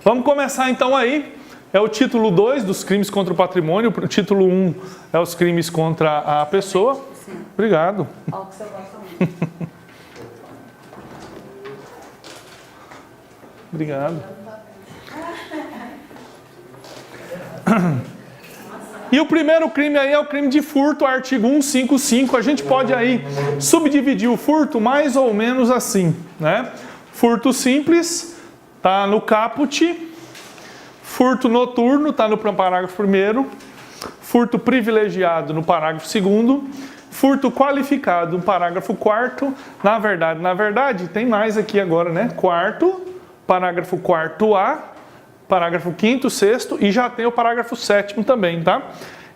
Vamos começar então aí. É o título 2 dos crimes contra o patrimônio. O título 1 é os crimes contra a pessoa. Sim. Obrigado. Olha o que você gosta muito. Obrigado. E o primeiro crime aí é o crime de furto, artigo 155. A gente pode aí subdividir o furto mais ou menos assim, né? Furto simples, tá no caput. Furto noturno, está no parágrafo 1º. Furto privilegiado, no parágrafo 2º. Furto qualificado, no parágrafo 4º. Na verdade, tem mais aqui agora, né? 4º, parágrafo 4A, parágrafo 5º, 6º e já tem o parágrafo 7º também, tá?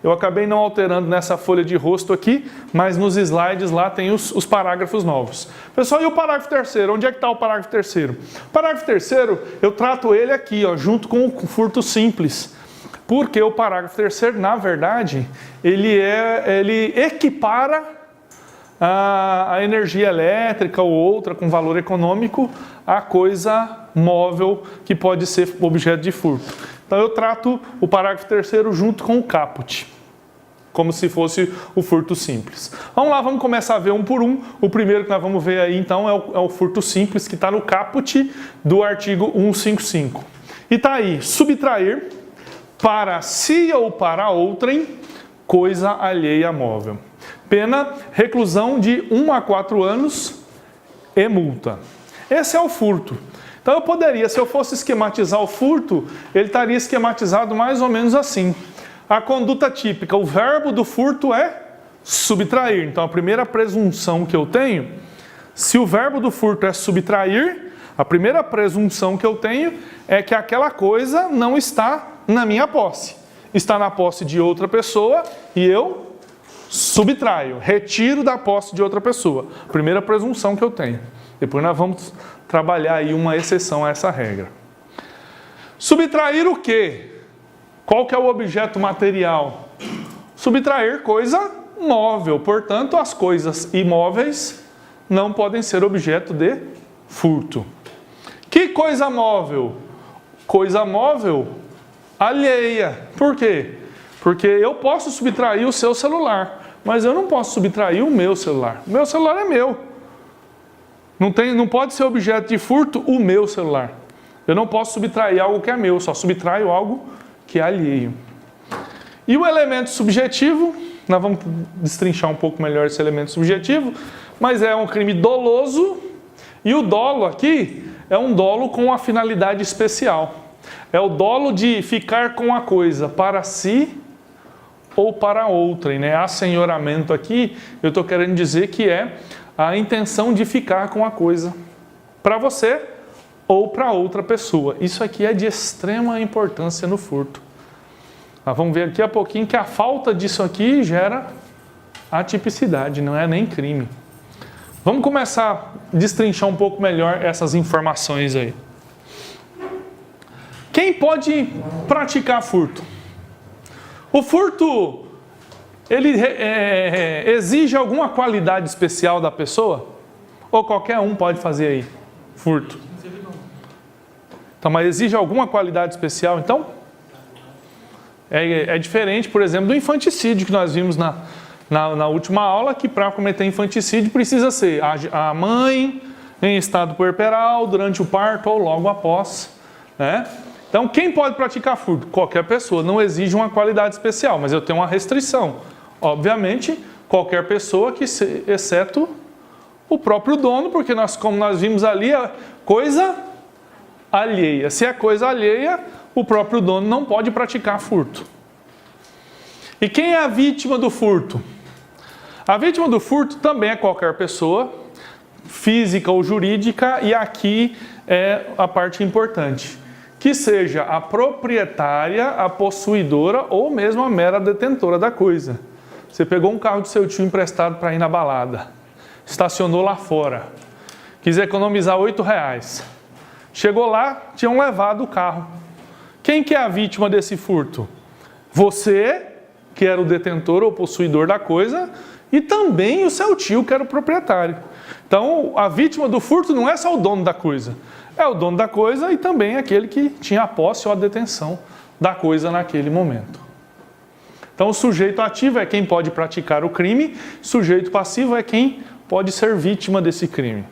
Eu acabei não alterando nessa folha de rosto aqui, mas nos slides lá tem os parágrafos novos. Pessoal, e o parágrafo 3º? Onde é que está o parágrafo 3º? O parágrafo 3º, eu trato ele aqui, ó, junto com o furto simples. Porque o parágrafo 3º, na verdade, ele equipara a energia elétrica ou outra com valor econômico a coisa móvel que pode ser objeto de furto. Então eu trato o parágrafo 3º junto com o caput, como se fosse o furto simples. Vamos lá, vamos começar a ver um por um. O primeiro que nós vamos ver aí então é o furto simples, que está no caput do artigo 155. E está aí, subtrair para si ou para outrem coisa alheia móvel. Pena, reclusão de 1 a 4 anos e multa. Esse é o furto. Então eu poderia, se eu fosse esquematizar o furto, ele estaria esquematizado mais ou menos assim. A conduta típica, o verbo do furto é subtrair. Então a primeira presunção que eu tenho, se o verbo do furto é subtrair, a primeira presunção que eu tenho é que aquela coisa não está na minha posse. Está na posse de outra pessoa e eu subtraio, retiro da posse de outra pessoa. Primeira presunção que eu tenho. Depois nós vamos trabalhar aí uma exceção a essa regra. Subtrair o quê? Qual que é o objeto material? Subtrair coisa móvel. Portanto, as coisas imóveis não podem ser objeto de furto. Que coisa móvel? Coisa móvel alheia. Por quê? Porque eu posso subtrair o seu celular, mas eu não posso subtrair o meu celular. O meu celular é meu. Não pode ser objeto de furto o meu celular. Eu não posso subtrair algo que é meu, só subtraio algo que é alheio. E o elemento subjetivo, nós vamos destrinchar um pouco melhor esse elemento subjetivo, mas é um crime doloso, e o dolo aqui é um dolo com uma finalidade especial. É o dolo de ficar com a coisa para si ou para outrem, né? Assenhoramento aqui, eu estou querendo dizer que é a intenção de ficar com a coisa para você ou para outra pessoa. Isso aqui é de extrema importância no furto. Vamos ver aqui a pouquinho que a falta disso aqui gera atipicidade, não é nem crime. Vamos começar a destrinchar um pouco melhor essas informações aí. Quem pode praticar furto? O furto, ele exige alguma qualidade especial da pessoa? Ou qualquer um pode fazer aí? Furto. Então, mas exige alguma qualidade especial, então? É diferente, por exemplo, do infanticídio que nós vimos na última aula, que para cometer infanticídio precisa ser a mãe em estado puerperal, durante o parto ou logo após, né? Então, quem pode praticar furto? Qualquer pessoa. Não exige uma qualidade especial, mas eu tenho uma restrição. Obviamente, qualquer pessoa, exceto o próprio dono, porque como nós vimos ali, é coisa alheia. Se é coisa alheia, o próprio dono não pode praticar furto. E quem é a vítima do furto? A vítima do furto também é qualquer pessoa, física ou jurídica, e aqui é a parte importante. Que seja a proprietária, a possuidora ou mesmo a mera detentora da coisa. Você pegou um carro do seu tio emprestado para ir na balada, estacionou lá fora, quis economizar R$8. Chegou lá, tinham levado o carro. Quem que é a vítima desse furto? Você, que era o detentor ou possuidor da coisa, e também o seu tio, que era o proprietário. Então, a vítima do furto não é só o dono da coisa, é o dono da coisa e também aquele que tinha a posse ou a detenção da coisa naquele momento. Então, o sujeito ativo é quem pode praticar o crime, sujeito passivo é quem pode ser vítima desse crime.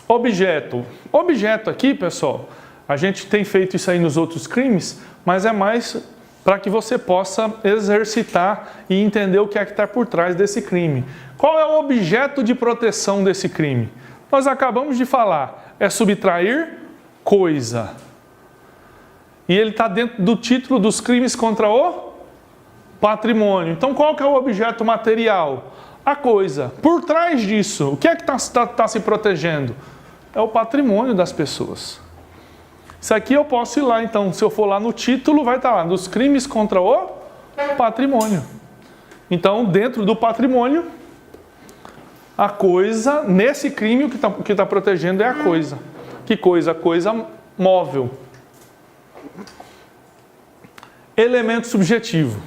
Objeto. Objeto aqui, pessoal, a gente tem feito isso aí nos outros crimes, mas é mais para que você possa exercitar e entender o que é que está por trás desse crime. Qual é o objeto de proteção desse crime? Nós acabamos de falar, é subtrair coisa. E ele está dentro do título dos crimes contra o patrimônio. Então, qual que é o objeto material? A coisa. Por trás disso, o que é que está se protegendo? É o patrimônio das pessoas. Isso aqui eu posso ir lá, então, se eu for lá no título, vai estar lá, dos crimes contra o patrimônio. Então, dentro do patrimônio, a coisa, nesse crime, o que está protegendo é a coisa. Que coisa? Coisa móvel. Elemento subjetivo.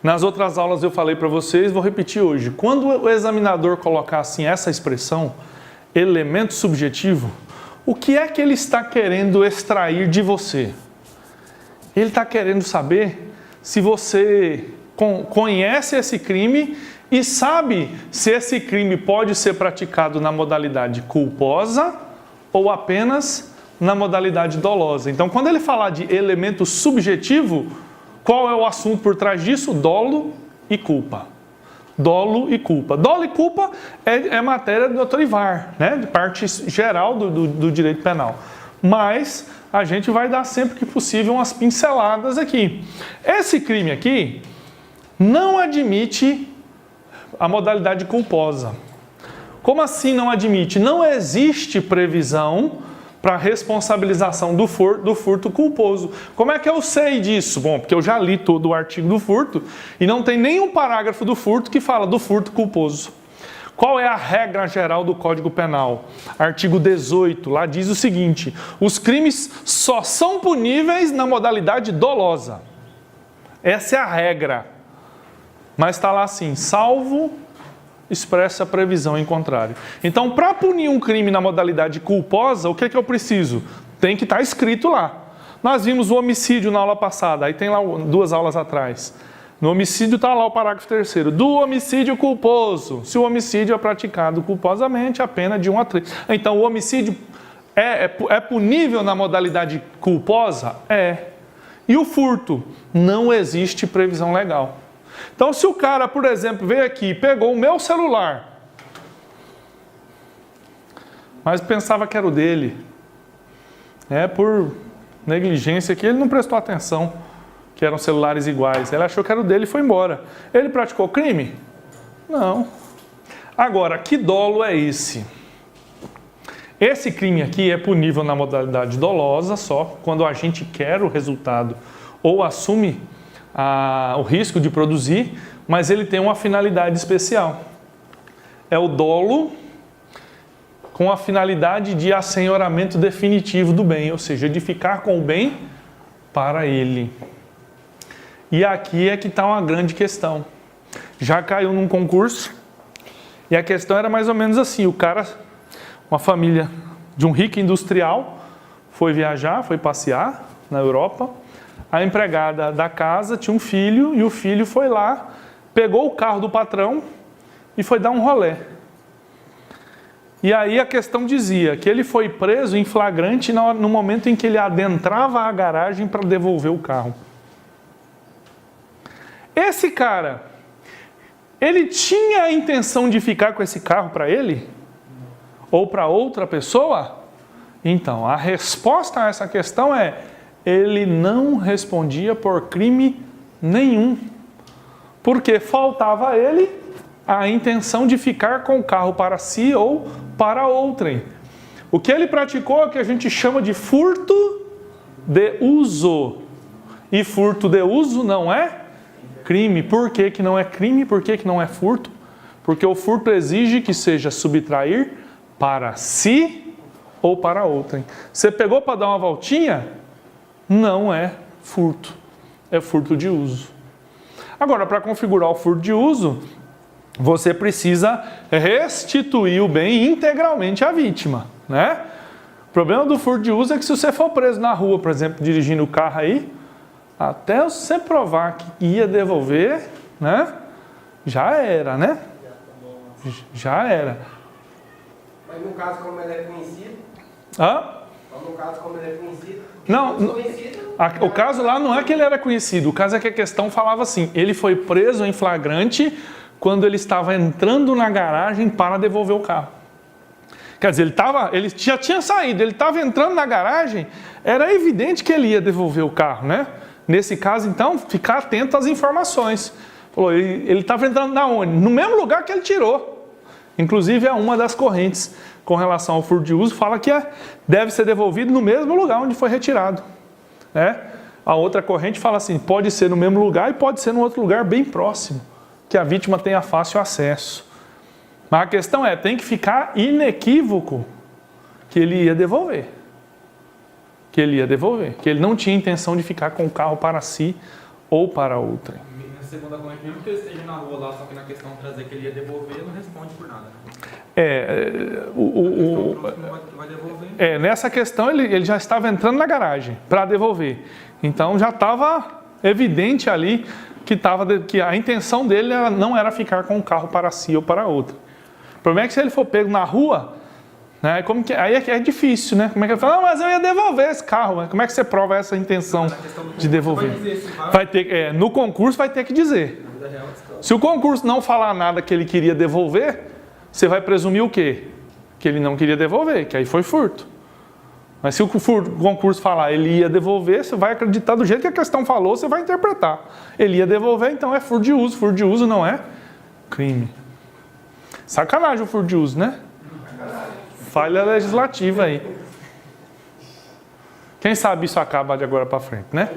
Nas outras aulas eu falei para vocês, vou repetir hoje. Quando o examinador colocar assim essa expressão, elemento subjetivo, o que é que ele está querendo extrair de você? Ele está querendo saber se você conhece esse crime e sabe se esse crime pode ser praticado na modalidade culposa ou apenas na modalidade dolosa. Então, quando ele falar de elemento subjetivo, qual é o assunto por trás disso? Dolo e culpa. Dolo e culpa. Dolo e culpa é matéria do Dr. Ivar, né? De parte geral do direito penal. Mas a gente vai dar sempre que possível umas pinceladas aqui. Esse crime aqui não admite a modalidade culposa. Como assim não admite? Não existe previsão para responsabilização do furto culposo. Como é que eu sei disso? Bom, porque eu já li todo o artigo do furto e não tem nenhum parágrafo do furto que fala do furto culposo. Qual é a regra geral do Código Penal? Artigo 18, lá diz o seguinte: os crimes só são puníveis na modalidade dolosa. Essa é a regra. Mas está lá assim, salvo expressa a previsão em contrário. Então, para punir um crime na modalidade culposa, o que é que eu preciso? Tem que estar escrito lá. Nós vimos o homicídio na aula passada, aí tem lá 2 aulas atrás. No homicídio está lá o parágrafo 3º. Do homicídio culposo. Se o homicídio é praticado culposamente, a pena de 1 a 3. Então, o homicídio é punível na modalidade culposa? É. E o furto? Não existe previsão legal. Então, se o cara, por exemplo, veio aqui e pegou o meu celular, mas pensava que era o dele, por negligência que ele não prestou atenção, que eram celulares iguais, ele achou que era o dele e foi embora. Ele praticou crime? Não. Agora, que dolo é esse? Esse crime aqui é punível na modalidade dolosa só, quando a gente quer o resultado ou assume o risco de produzir, mas ele tem uma finalidade especial. É o dolo com a finalidade de assenhoramento definitivo do bem, ou seja, de ficar com o bem para ele. E aqui é que está uma grande questão. Já caiu num concurso e a questão era mais ou menos assim: o cara, uma família de um rico industrial, foi viajar, foi passear na Europa. A empregada da casa tinha um filho e o filho foi lá, pegou o carro do patrão e foi dar um rolê. E aí a questão dizia que ele foi preso em flagrante no momento em que ele adentrava a garagem para devolver o carro. Esse cara, ele tinha a intenção de ficar com esse carro para ele? Ou para outra pessoa? Então, a resposta a essa questão é: ele não respondia por crime nenhum, porque faltava a ele a intenção de ficar com o carro para si ou para outrem. O que ele praticou é o que a gente chama de furto de uso. E furto de uso não é crime. Por que que não é crime? Por que que não é furto? Porque o furto exige que seja subtrair para si ou para outrem. Você pegou para dar uma voltinha? Não é furto, é furto de uso. Agora, para configurar o furto de uso, você precisa restituir o bem integralmente à vítima, né? O problema do furto de uso é que se você for preso na rua, por exemplo, dirigindo o carro aí, até você provar que ia devolver, né? Já era, né? Já era. Mas no caso, como ele é conhecido? Hã? No caso, como ele é conhecido? Não, o caso lá não é que ele era conhecido, o caso é que a questão falava assim, ele foi preso em flagrante quando ele estava entrando na garagem para devolver o carro. Quer dizer, ele já tinha saído, ele estava entrando na garagem, era evidente que ele ia devolver o carro, né? Nesse caso, então, ficar atento às informações. Falou, ele estava entrando na onde? No mesmo lugar que ele tirou. Inclusive, é uma das correntes com relação ao furto de uso, fala que deve ser devolvido no mesmo lugar onde foi retirado. Né? A outra corrente fala assim, pode ser no mesmo lugar e pode ser em outro lugar bem próximo, que a vítima tenha fácil acesso. Mas a questão é, tem que ficar inequívoco que ele ia devolver. Que ele não tinha intenção de ficar com o carro para si ou para outra. Na segunda corrente, mesmo que ele esteja na rua lá, só que na questão de trazer que ele ia devolver, não responde por nada. Nessa questão ele já estava entrando na garagem para devolver. Então já estava evidente ali que a intenção dele não era ficar com o carro para si ou para outra. O problema é que se ele for pego na rua, né, aí é difícil, né? Como é que ele fala? Não, mas eu ia devolver esse carro. Mas como é que você prova essa intenção de devolver? No concurso vai ter que dizer. Se o concurso não falar nada que ele queria devolver, você vai presumir o quê? Que ele não queria devolver, que aí foi furto. Mas se o concurso falar ele ia devolver, você vai acreditar do jeito que a questão falou, você vai interpretar. Ele ia devolver, então é furto de uso. Furto de uso não é crime. Sacanagem o furto de uso, né? Falha legislativa aí. Quem sabe isso acaba de agora para frente, né?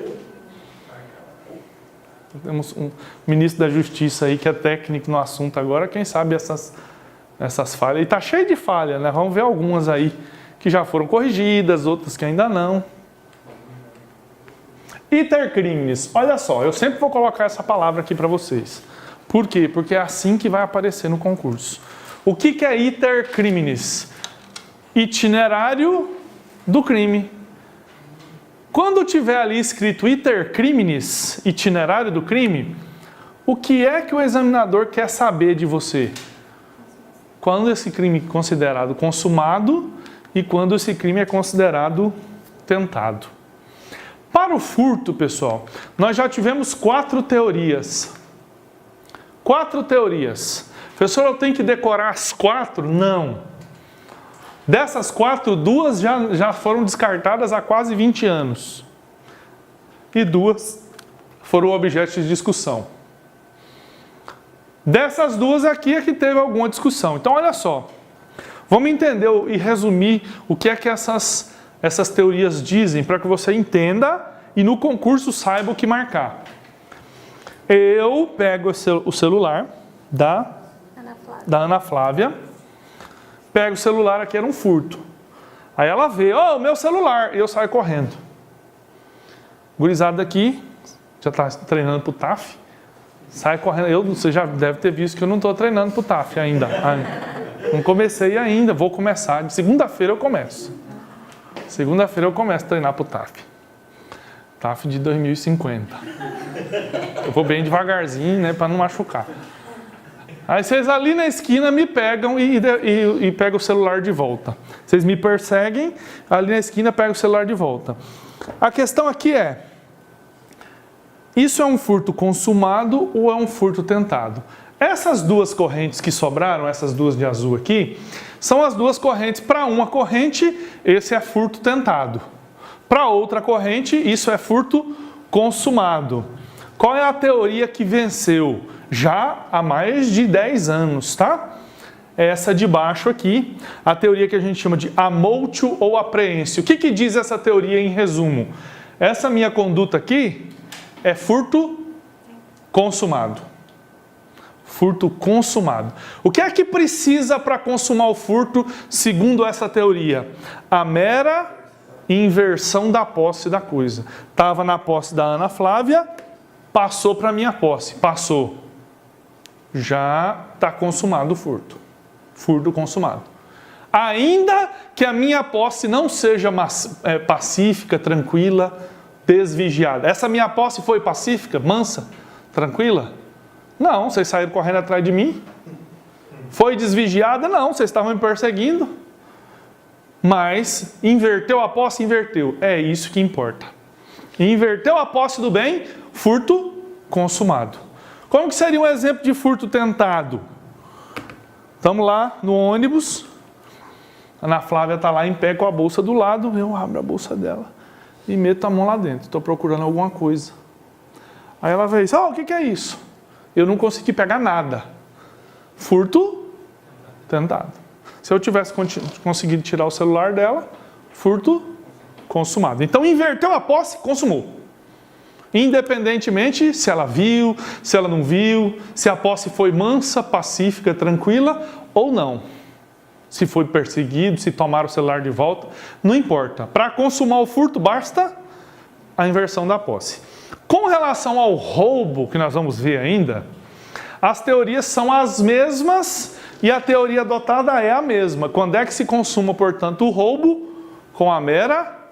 Temos um ministro da Justiça aí que é técnico no assunto agora, quem sabe essas falhas. E está cheio de falha, né? Vamos ver algumas aí que já foram corrigidas, outras que ainda não. Iter criminis. Olha só, eu sempre vou colocar essa palavra aqui para vocês. Por quê? Porque é assim que vai aparecer no concurso. O que é iter criminis? Itinerário do crime. Quando tiver ali escrito iter criminis, itinerário do crime, o que é que o examinador quer saber de você? Quando esse crime é considerado consumado e quando esse crime é considerado tentado. Para o furto, pessoal, nós já tivemos 4 teorias. 4 teorias. Professor, eu tenho que decorar as 4? Não. Dessas 4, 2 já foram descartadas há quase 20 anos. E 2 foram objeto de discussão. Dessas 2 aqui é que teve alguma discussão. Então, olha só. Vamos entender e resumir o que é que essas teorias dizem, para que você entenda e no concurso saiba o que marcar. Eu pego o celular da Ana Flávia. Pego o celular aqui, era um furto. Aí ela vê, meu celular, e eu saio correndo. Gurizada aqui, já está treinando para o TAF, sai correndo. Você já deve ter visto que eu não estou treinando para o TAF ainda. Não comecei ainda, vou começar. De segunda-feira eu começo. Segunda-feira eu começo a treinar para o TAF. TAF de 2050. Eu vou bem devagarzinho, né, para não machucar. Aí vocês ali na esquina me pegam e pegam o celular de volta. Vocês me perseguem, ali na esquina pegam o celular de volta. A questão aqui é, isso é um furto consumado ou é um furto tentado? Essas 2 correntes que sobraram, essas 2 de azul aqui, são as 2 correntes. Para uma corrente, esse é furto tentado. Para outra corrente, isso é furto consumado. Qual é a teoria que venceu? Já há mais de 10 anos, tá? Essa de baixo aqui, a teoria que a gente chama de amoltio ou apreensio. O que diz essa teoria em resumo? Essa minha conduta aqui é furto consumado. Furto consumado. O que é que precisa para consumar o furto, segundo essa teoria? A mera inversão da posse da coisa. Estava na posse da Ana Flávia, passou para minha posse. Passou. Já está consumado o furto. Furto consumado. Ainda que a minha posse não seja pacífica, tranquila, desvigiada. Essa minha posse foi pacífica, mansa, tranquila? Não, vocês saíram correndo atrás de mim. Foi desvigiada? Não, vocês estavam me perseguindo. Mas inverteu a posse? Inverteu. É isso que importa. Inverteu a posse do bem, furto consumado. Como que seria um exemplo de furto tentado? Estamos lá no ônibus, a Ana Flávia está lá em pé com a bolsa do lado, eu abro a bolsa dela e meto a mão lá dentro, estou procurando alguma coisa. Aí ela fez, o que é isso? Eu não consegui pegar nada. Furto tentado. Se eu tivesse conseguido tirar o celular dela, furto consumado. Então inverteu a posse, consumou. Independentemente se ela viu, se ela não viu, se a posse foi mansa, pacífica, tranquila ou não. Se foi perseguido, se tomaram o celular de volta, não importa. Para consumar o furto, basta a inversão da posse. Com relação ao roubo, que nós vamos ver ainda, as teorias são as mesmas e a teoria adotada é a mesma. Quando é que se consuma, portanto, o roubo? Com a mera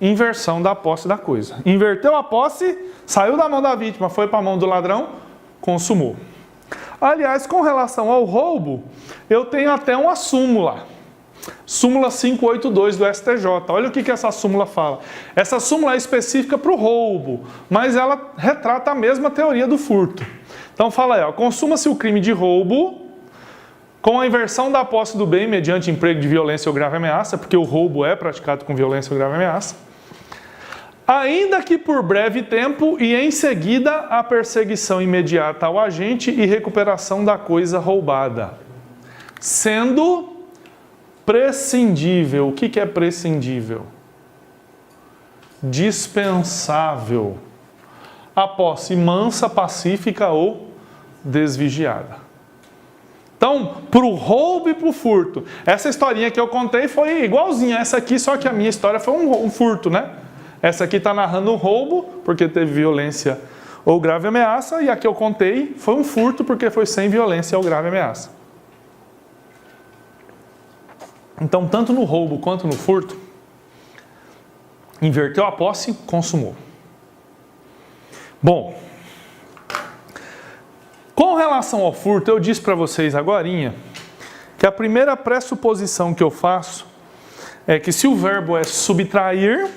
inversão da posse da coisa. Inverteu a posse, saiu da mão da vítima, foi para a mão do ladrão, consumou. Aliás, com relação ao roubo, eu tenho até uma súmula. Súmula 582 do STJ. Olha o que essa súmula fala. Essa súmula é específica para o roubo, mas ela retrata a mesma teoria do furto. Então fala aí, consuma-se o crime de roubo com a inversão da posse do bem mediante emprego de violência ou grave ameaça, porque o roubo é praticado com violência ou grave ameaça, ainda que por breve tempo e em seguida a perseguição imediata ao agente e recuperação da coisa roubada, sendo prescindível. O que é prescindível? Dispensável. A posse mansa, pacífica ou desvigiada. Então, para o roubo e para o furto, essa historinha que eu contei foi igualzinha a essa aqui, só que a minha história foi um furto, né? Essa aqui está narrando um roubo, porque teve violência ou grave ameaça, e a que eu contei foi um furto, porque foi sem violência ou grave ameaça. Então, tanto no roubo quanto no furto, inverteu a posse, consumou. Bom, com relação ao furto, eu disse para vocês agorinha que a primeira pressuposição que eu faço é que se o verbo é subtrair,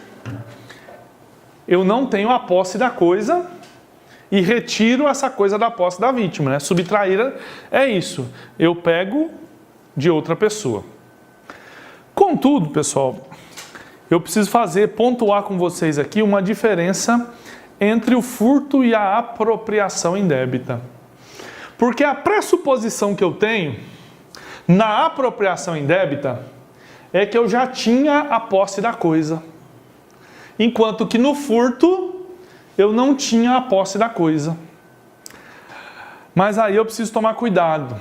eu não tenho a posse da coisa e retiro essa coisa da posse da vítima, né? Subtrair é isso, eu pego de outra pessoa. Contudo, pessoal, eu preciso pontuar com vocês aqui uma diferença entre o furto e a apropriação indébita. Porque a pressuposição que eu tenho na apropriação indébita é que eu já tinha a posse da coisa. Enquanto que no furto eu não tinha a posse da coisa. Mas aí eu preciso tomar cuidado.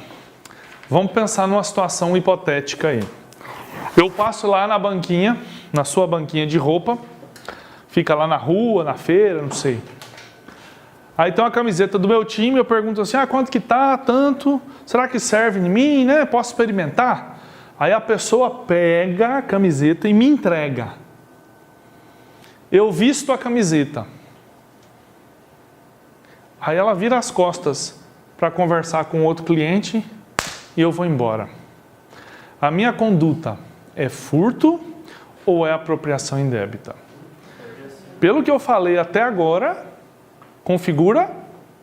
Vamos pensar numa situação hipotética aí. Eu passo lá na banquinha, na sua banquinha de roupa, fica lá na rua, na feira, não sei. Aí tem uma camiseta do meu time, eu pergunto assim, quanto que tá? Tanto? Será que serve em mim, né? Posso experimentar? Aí a pessoa pega a camiseta e me entrega. Eu visto a camiseta. Aí ela vira as costas para conversar com outro cliente e eu vou embora. A minha conduta é furto ou é apropriação indébita? Pelo que eu falei até agora, configura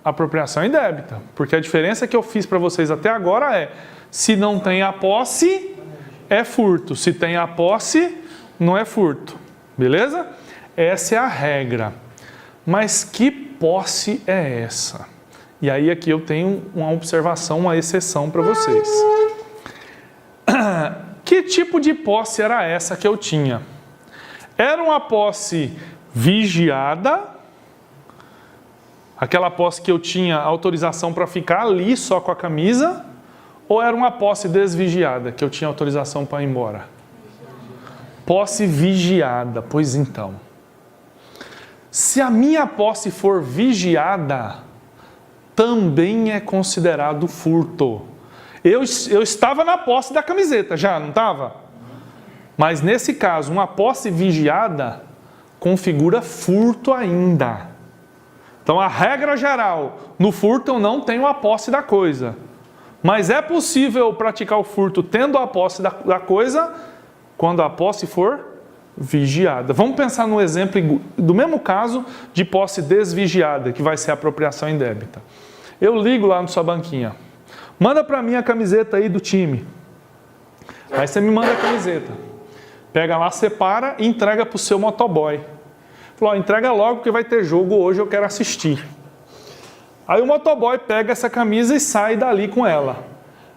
apropriação indébita. Porque a diferença que eu fiz para vocês até agora é, se não tem a posse, é furto. Se tem a posse, não é furto. Beleza? Essa é a regra. Mas que posse é essa? E aí aqui eu tenho uma observação, uma exceção para vocês. Que tipo de posse era essa que eu tinha? Era uma posse vigiada, aquela posse que eu tinha autorização para ficar ali só com a camisa, ou era uma posse desvigiada, que eu tinha autorização para ir embora? Posse vigiada, pois então. Se a minha posse for vigiada, também é considerado furto. Eu estava na posse da camiseta já, não estava? Mas nesse caso, uma posse vigiada configura furto ainda. Então a regra geral, no furto eu não tenho a posse da coisa. Mas é possível praticar o furto tendo a posse da coisa quando a posse for vigiada. Vamos pensar no exemplo do mesmo caso de posse desvigiada, que vai ser apropriação indébita. Eu ligo lá na sua banquinha. Manda para mim a camiseta aí do time. Aí você me manda a camiseta. Pega lá, separa e entrega para o seu motoboy. Falou, entrega logo porque vai ter jogo hoje, eu quero assistir. Aí o motoboy pega essa camisa e sai dali com ela.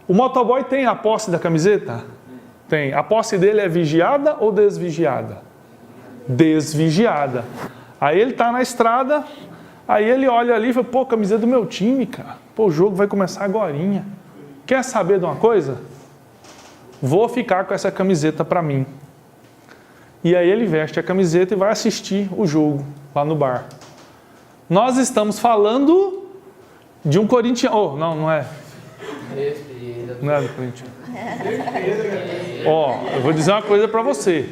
O motoboy tem a posse da camiseta? Tem. A posse dele é vigiada ou desvigiada? Desvigiada. Aí ele está na estrada, aí ele olha ali e fala, pô, camiseta do meu time, cara. Pô, o jogo vai começar agorinha. Quer saber de uma coisa? Vou ficar com essa camiseta para mim. E aí ele veste a camiseta e vai assistir o jogo lá no bar. Nós estamos falando de um corintiano. Oh, não é. Não é do Corinthians. Ó, eu vou dizer uma coisa para você.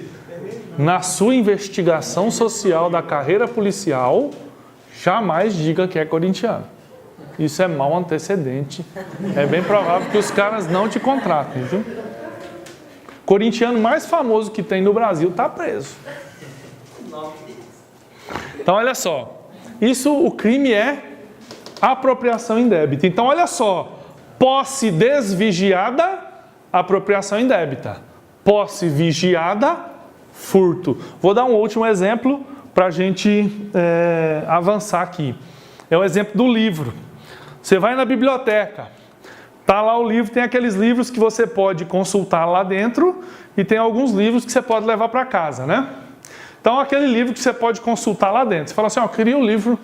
Na sua investigação social da carreira policial, jamais diga que é corintiano. Isso é mau antecedente. É bem provável que os caras não te contratem, viu? Corintiano mais famoso que tem no Brasil está preso. Então, olha só. Isso, o crime é apropriação indébita. Então, olha só. Posse desvigiada, apropriação indébita. Posse vigiada, furto. Vou dar um último exemplo para a gente avançar aqui. É o exemplo do livro. Você vai na biblioteca. Está lá o livro, tem aqueles livros que você pode consultar lá dentro e tem alguns livros que você pode levar para casa, né? Então, aquele livro que você pode consultar lá dentro. Você fala assim, ó, eu queria o livro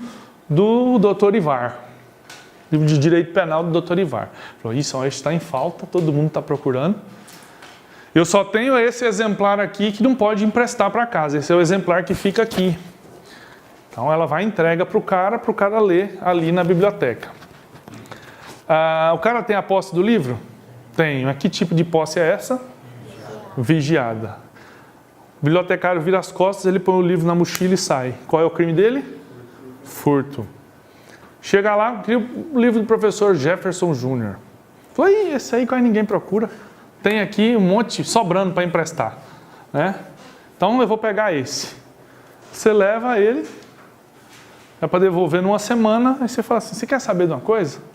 do Dr. Ivar. Livro de Direito Penal do Dr. Ivar. Falou, isso ó, está em falta, todo mundo está procurando. Eu só tenho esse exemplar aqui que não pode emprestar para casa. Esse é o exemplar que fica aqui. Então, ela vai entrega para o cara ler ali na biblioteca. O cara tem a posse do livro? Tem. Mas que tipo de posse é essa? Vigiada. O bibliotecário vira as costas, ele põe o livro na mochila e sai. Qual é o crime dele? Furto. Chega lá, cria o livro do professor Jefferson Júnior. Falei, esse aí quase ninguém procura. Tem aqui um monte sobrando para emprestar. Né? Então eu vou pegar esse. Você leva ele, é para devolver numa semana, aí você fala assim, você quer saber de uma coisa?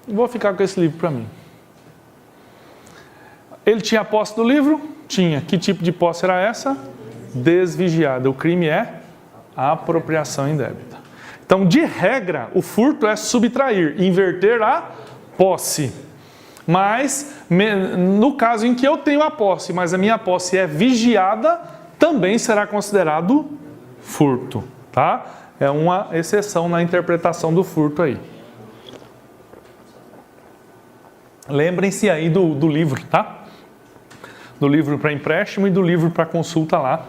Vou ficar com esse livro para mim. Ele tinha a posse do livro? Tinha. Que tipo de posse era essa? Desvigiada. O crime é a apropriação indébita. Então, de regra, o furto é subtrair, inverter a posse. Mas, no caso em que eu tenho a posse, mas a minha posse é vigiada, também será considerado furto. Tá? É uma exceção na interpretação do furto aí. Lembrem-se aí do livro, tá? Do livro para empréstimo e do livro para consulta lá.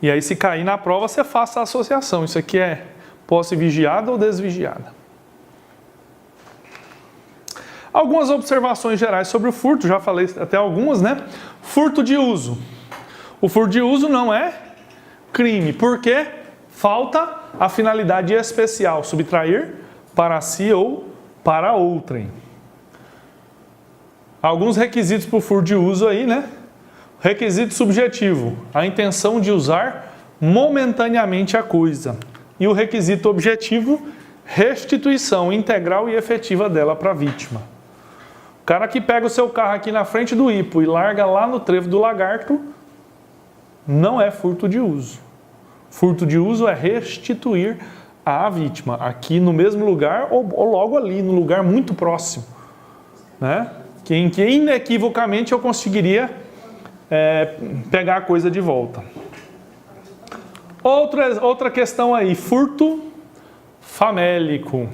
E aí, se cair na prova, você faça a associação. Isso aqui é posse vigiada ou desvigiada. Algumas observações gerais sobre o furto, já falei até algumas, né? Furto de uso. O furto de uso não é crime, porque falta a finalidade especial, subtrair para si ou para outrem. Alguns requisitos para o furto de uso aí, né? Requisito subjetivo, a intenção de usar momentaneamente a coisa. E o requisito objetivo, restituição integral e efetiva dela para a vítima. O cara que pega o seu carro aqui na frente do hipo e larga lá no trevo do lagarto, não é furto de uso. Furto de uso é restituir à vítima, aqui no mesmo lugar ou logo ali, no lugar muito próximo, né? Em que inequivocamente eu conseguiria pegar a coisa de volta. Outra questão aí, furto famélico.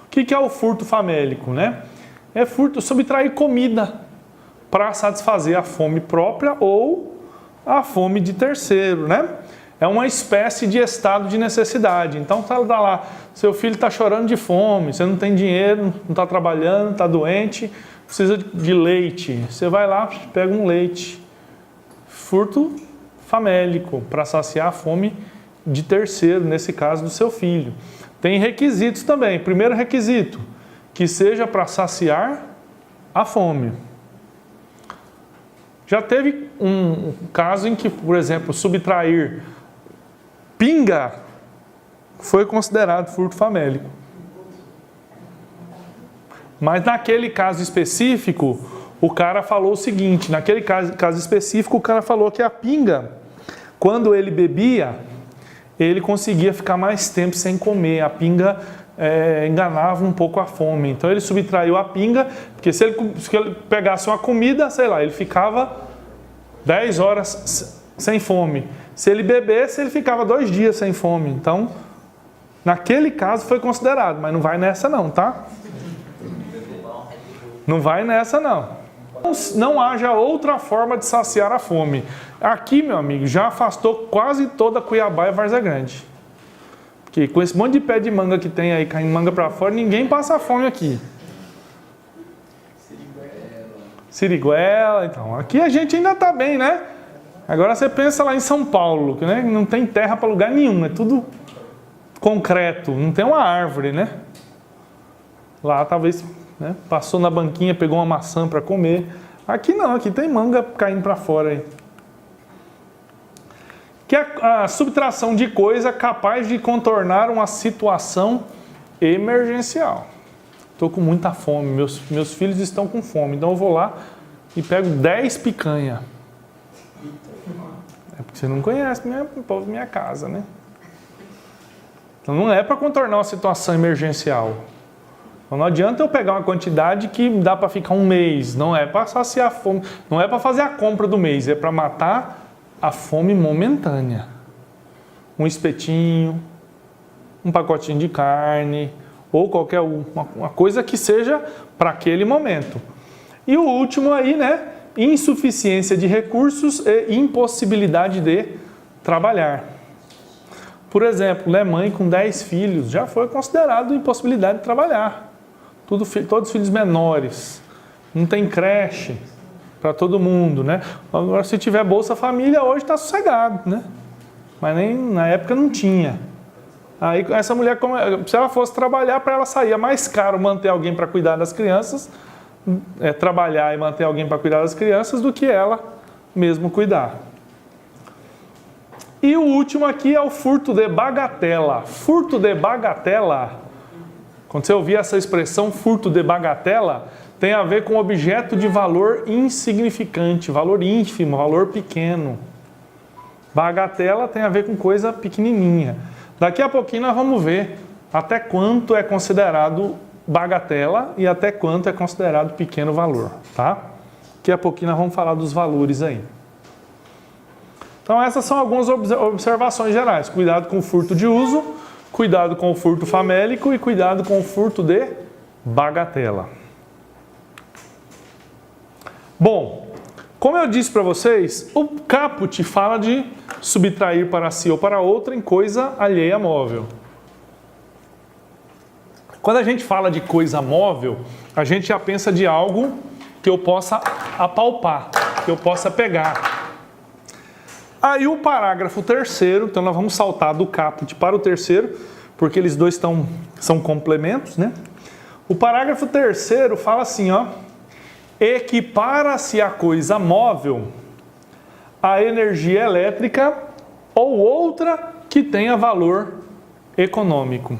O que é o furto famélico, né? É furto, subtrair comida para satisfazer a fome própria ou a fome de terceiro, né? É uma espécie de estado de necessidade. Então tá lá, seu filho está chorando de fome, você não tem dinheiro, não está trabalhando, está doente, precisa de leite. Você vai lá, pega um leite. Furto famélico, para saciar a fome de terceiro, nesse caso do seu filho. Tem requisitos também. Primeiro requisito, que seja para saciar a fome. Já teve um caso em que, por exemplo, subtrair pinga foi considerado furto famélico. Mas naquele caso específico, o cara falou o seguinte, naquele caso específico, o cara falou que a pinga, quando ele bebia, ele conseguia ficar mais tempo sem comer. A pinga enganava um pouco a fome. Então ele subtraiu a pinga, porque se ele pegasse uma comida, sei lá, ele ficava 10 horas sem fome. Se ele bebesse, ele ficava 2 dias sem fome. Então, naquele caso foi considerado, mas não vai nessa não, tá? Não vai nessa não. Não haja outra forma de saciar a fome. Aqui, meu amigo, já afastou quase toda Cuiabá e Várzea Grande. Porque com esse monte de pé de manga que tem aí, caindo manga pra fora, ninguém passa fome aqui. Siriguela, então. Aqui a gente ainda tá bem, né? Agora você pensa lá em São Paulo, que né, não tem terra para lugar nenhum, é tudo concreto, não tem uma árvore, né? Lá talvez, né, passou na banquinha, pegou uma maçã para comer. Aqui não, aqui tem manga caindo para fora aí. Que é a subtração de coisa capaz de contornar uma situação emergencial. Estou com muita fome, meus filhos estão com fome, então eu vou lá e pego 10 picanha. É porque você não conhece o povo da minha casa, né? Então não é para contornar uma situação emergencial. Então não adianta eu pegar uma quantidade que dá para ficar um mês, não é para saciar a fome, não é para fazer a compra do mês, é para matar a fome momentânea. Um espetinho, um pacotinho de carne, ou qualquer uma coisa que seja para aquele momento. E o último aí, né? Insuficiência de recursos e impossibilidade de trabalhar. Por exemplo, mãe com 10 filhos, já foi considerado impossibilidade de trabalhar. Todos filhos menores. Não tem creche para todo mundo, né? Agora, se tiver Bolsa Família, hoje está sossegado, né? Mas nem na época não tinha. Aí essa mulher, se ela fosse trabalhar, para ela saía mais caro manter alguém para cuidar das crianças, trabalhar e manter alguém para cuidar das crianças, do que ela mesmo cuidar. E o último aqui é o furto de bagatela. Furto de bagatela, quando você ouvir essa expressão furto de bagatela, tem a ver com objeto de valor insignificante, valor ínfimo, valor pequeno. Bagatela tem a ver com coisa pequenininha. Daqui a pouquinho nós vamos ver até quanto é considerado bagatela e até quanto é considerado pequeno valor, tá? Daqui a pouquinho nós vamos falar dos valores aí. Então essas são algumas observações gerais. Cuidado com o furto de uso, cuidado com o furto famélico e cuidado com o furto de bagatela. Bom, como eu disse para vocês, o caput fala de subtrair para si ou para outra em coisa alheia móvel. Quando a gente fala de coisa móvel, a gente já pensa de algo que eu possa apalpar, que eu possa pegar. Aí o parágrafo 3º, então nós vamos saltar do caput para o 3º, porque eles dois são complementos, né? O parágrafo 3º fala assim, ó: equipara-se a coisa móvel a energia elétrica ou outra que tenha valor econômico.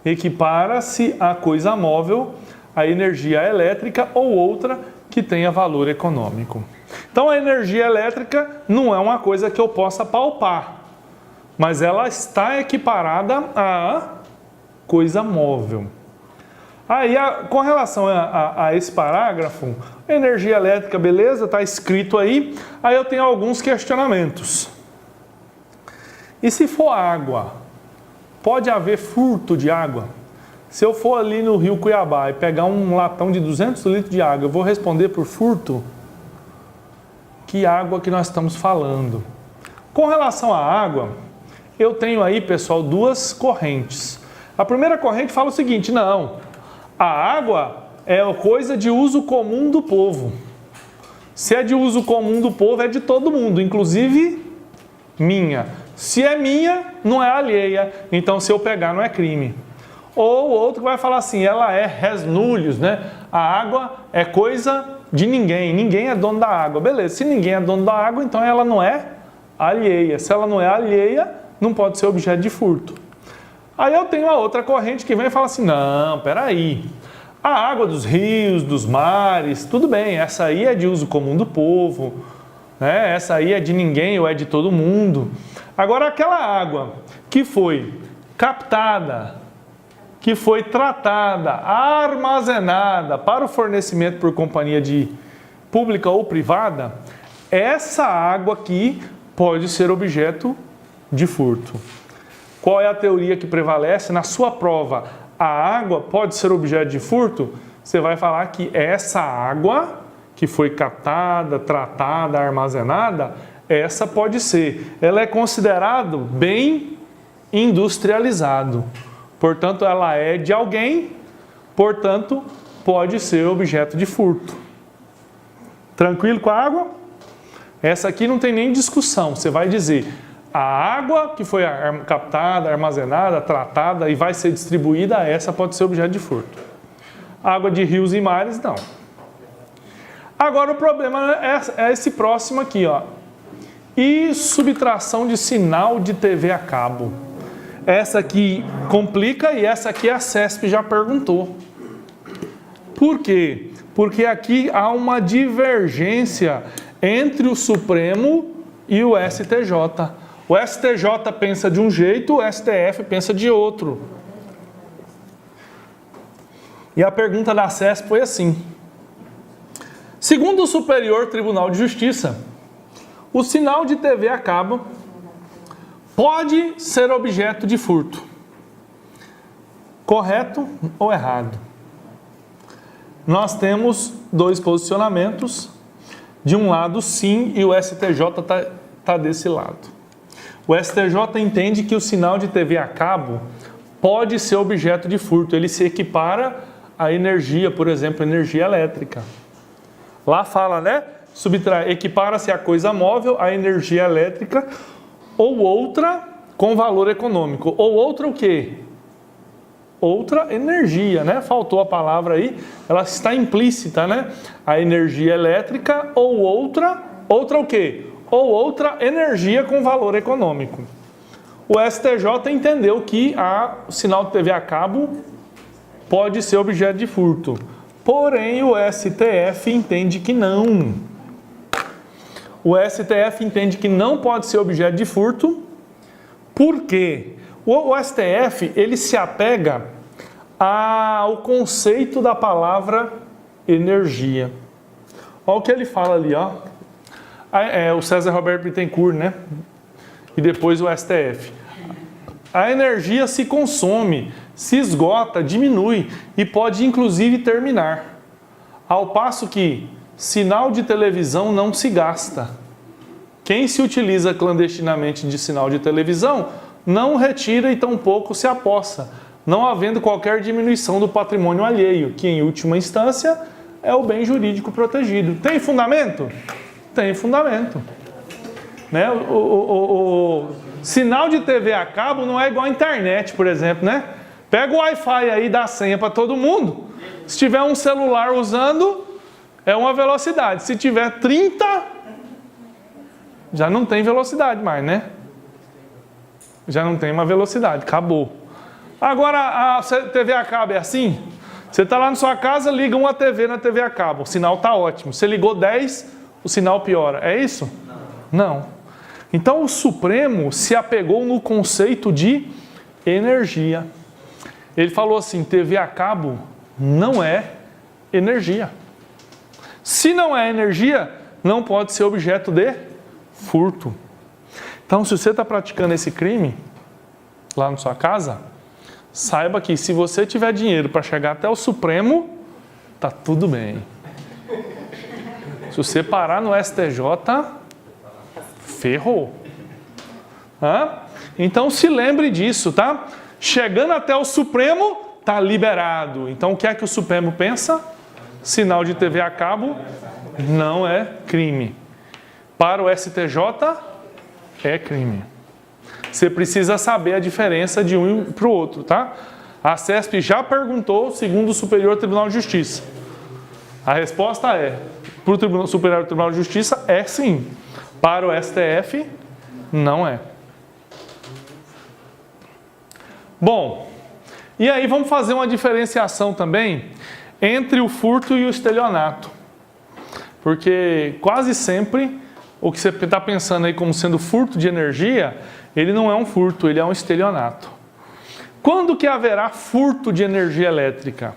Equipara-se a coisa móvel a energia elétrica ou outra que tenha valor econômico. Então a energia elétrica não é uma coisa que eu possa palpar, mas ela está equiparada a coisa móvel. Aí, com relação a esse parágrafo, energia elétrica, beleza, está escrito aí. Aí eu tenho alguns questionamentos. E se for água? Pode haver furto de água? Se eu for ali no Rio Cuiabá e pegar um latão de 200 litros de água, eu vou responder por furto? Que água que nós estamos falando? Com relação à água, eu tenho aí, pessoal, duas correntes. A primeira corrente fala o seguinte: não, a água é coisa de uso comum do povo. Se é de uso comum do povo, é de todo mundo, inclusive minha. Se é minha, não é alheia. Então, se eu pegar, não é crime. Ou outro que vai falar assim, ela é res nullius, né? A água é coisa de ninguém. Ninguém é dono da água. Beleza, se ninguém é dono da água, então ela não é alheia. Se ela não é alheia, não pode ser objeto de furto. Aí eu tenho a outra corrente que vem e fala assim, não, peraí. A água dos rios, dos mares, tudo bem, essa aí é de uso comum do povo, né? Essa aí é de ninguém ou é de todo mundo. Agora, aquela água que foi captada, que foi tratada, armazenada para o fornecimento por companhia pública ou privada, essa água aqui pode ser objeto de furto. Qual é a teoria que prevalece? Na sua prova, a água pode ser objeto de furto? Você vai falar que essa água que foi captada, tratada, armazenada, essa pode ser. Ela é considerada bem industrializado. Portanto, ela é de alguém, portanto, pode ser objeto de furto. Tranquilo com a água? Essa aqui não tem nem discussão. Você vai dizer, a água que foi captada, armazenada, tratada e vai ser distribuída, essa pode ser objeto de furto. Água de rios e mares, não. Agora o problema é esse próximo aqui, ó. E subtração de sinal de TV a cabo. Essa aqui complica e essa aqui a CESP já perguntou. Por quê? Porque aqui há uma divergência entre o Supremo e o STJ. O STJ pensa de um jeito, o STF pensa de outro. E a pergunta da CESP foi assim. Segundo o Superior Tribunal de Justiça, o sinal de TV a cabo pode ser objeto de furto. Correto ou errado? Nós temos dois posicionamentos. De um lado, sim, e o STJ está desse lado. O STJ entende que o sinal de TV a cabo pode ser objeto de furto. Ele se equipara à energia, por exemplo, energia elétrica. Lá fala, né? Equipara-se a coisa móvel, a energia elétrica, ou outra com valor econômico. Ou outra o quê? Outra energia, né? Faltou a palavra aí, ela está implícita, né? A energia elétrica ou outra o quê? Ou outra energia com valor econômico. O STJ entendeu que o sinal de TV a cabo pode ser objeto de furto. Porém, o STF entende que não. O STF entende que não pode ser objeto de furto. Por quê? O STF, ele se apega ao conceito da palavra energia. Olha o que ele fala ali, ó. O César Roberto Bittencourt, né? E depois o STF. A energia se consome, se esgota, diminui e pode inclusive terminar. Ao passo que sinal de televisão não se gasta. Quem se utiliza clandestinamente de sinal de televisão não retira e tampouco se apossa, não havendo qualquer diminuição do patrimônio alheio, que em última instância é o bem jurídico protegido. Tem fundamento? Tem fundamento. Né? O sinal de TV a cabo não é igual a internet, por exemplo, né? Pega o Wi-Fi aí e dá a senha para todo mundo. Se tiver um celular usando, é uma velocidade. Se tiver 30, já não tem velocidade mais, né? Já não tem uma velocidade, acabou. Agora, a TV a cabo é assim? Você está lá na sua casa, liga uma TV na TV a cabo, o sinal está ótimo. Você ligou 10, o sinal piora. É isso? Não. Então, o Supremo se apegou no conceito de energia. Ele falou assim, TV a cabo não é energia. Se não é energia, não pode ser objeto de furto. Então, se você está praticando esse crime lá na sua casa, saiba que se você tiver dinheiro para chegar até o Supremo, tá tudo bem. Se você parar no STJ, ferrou. Então, se lembre disso, tá? Chegando até o Supremo, está liberado. Então, o que é que o Supremo pensa? Sinal de TV a cabo não é crime. Para o STJ, é crime. Você precisa saber a diferença de um para o outro, tá? A CESP já perguntou, segundo o Superior Tribunal de Justiça. A resposta é, para o Superior Tribunal de Justiça, é sim. Para o STF, não é. Bom, e aí vamos fazer uma diferenciação também entre o furto e o estelionato. Porque quase sempre o que você está pensando aí como sendo furto de energia, ele não é um furto, ele é um estelionato. Quando que haverá furto de energia elétrica?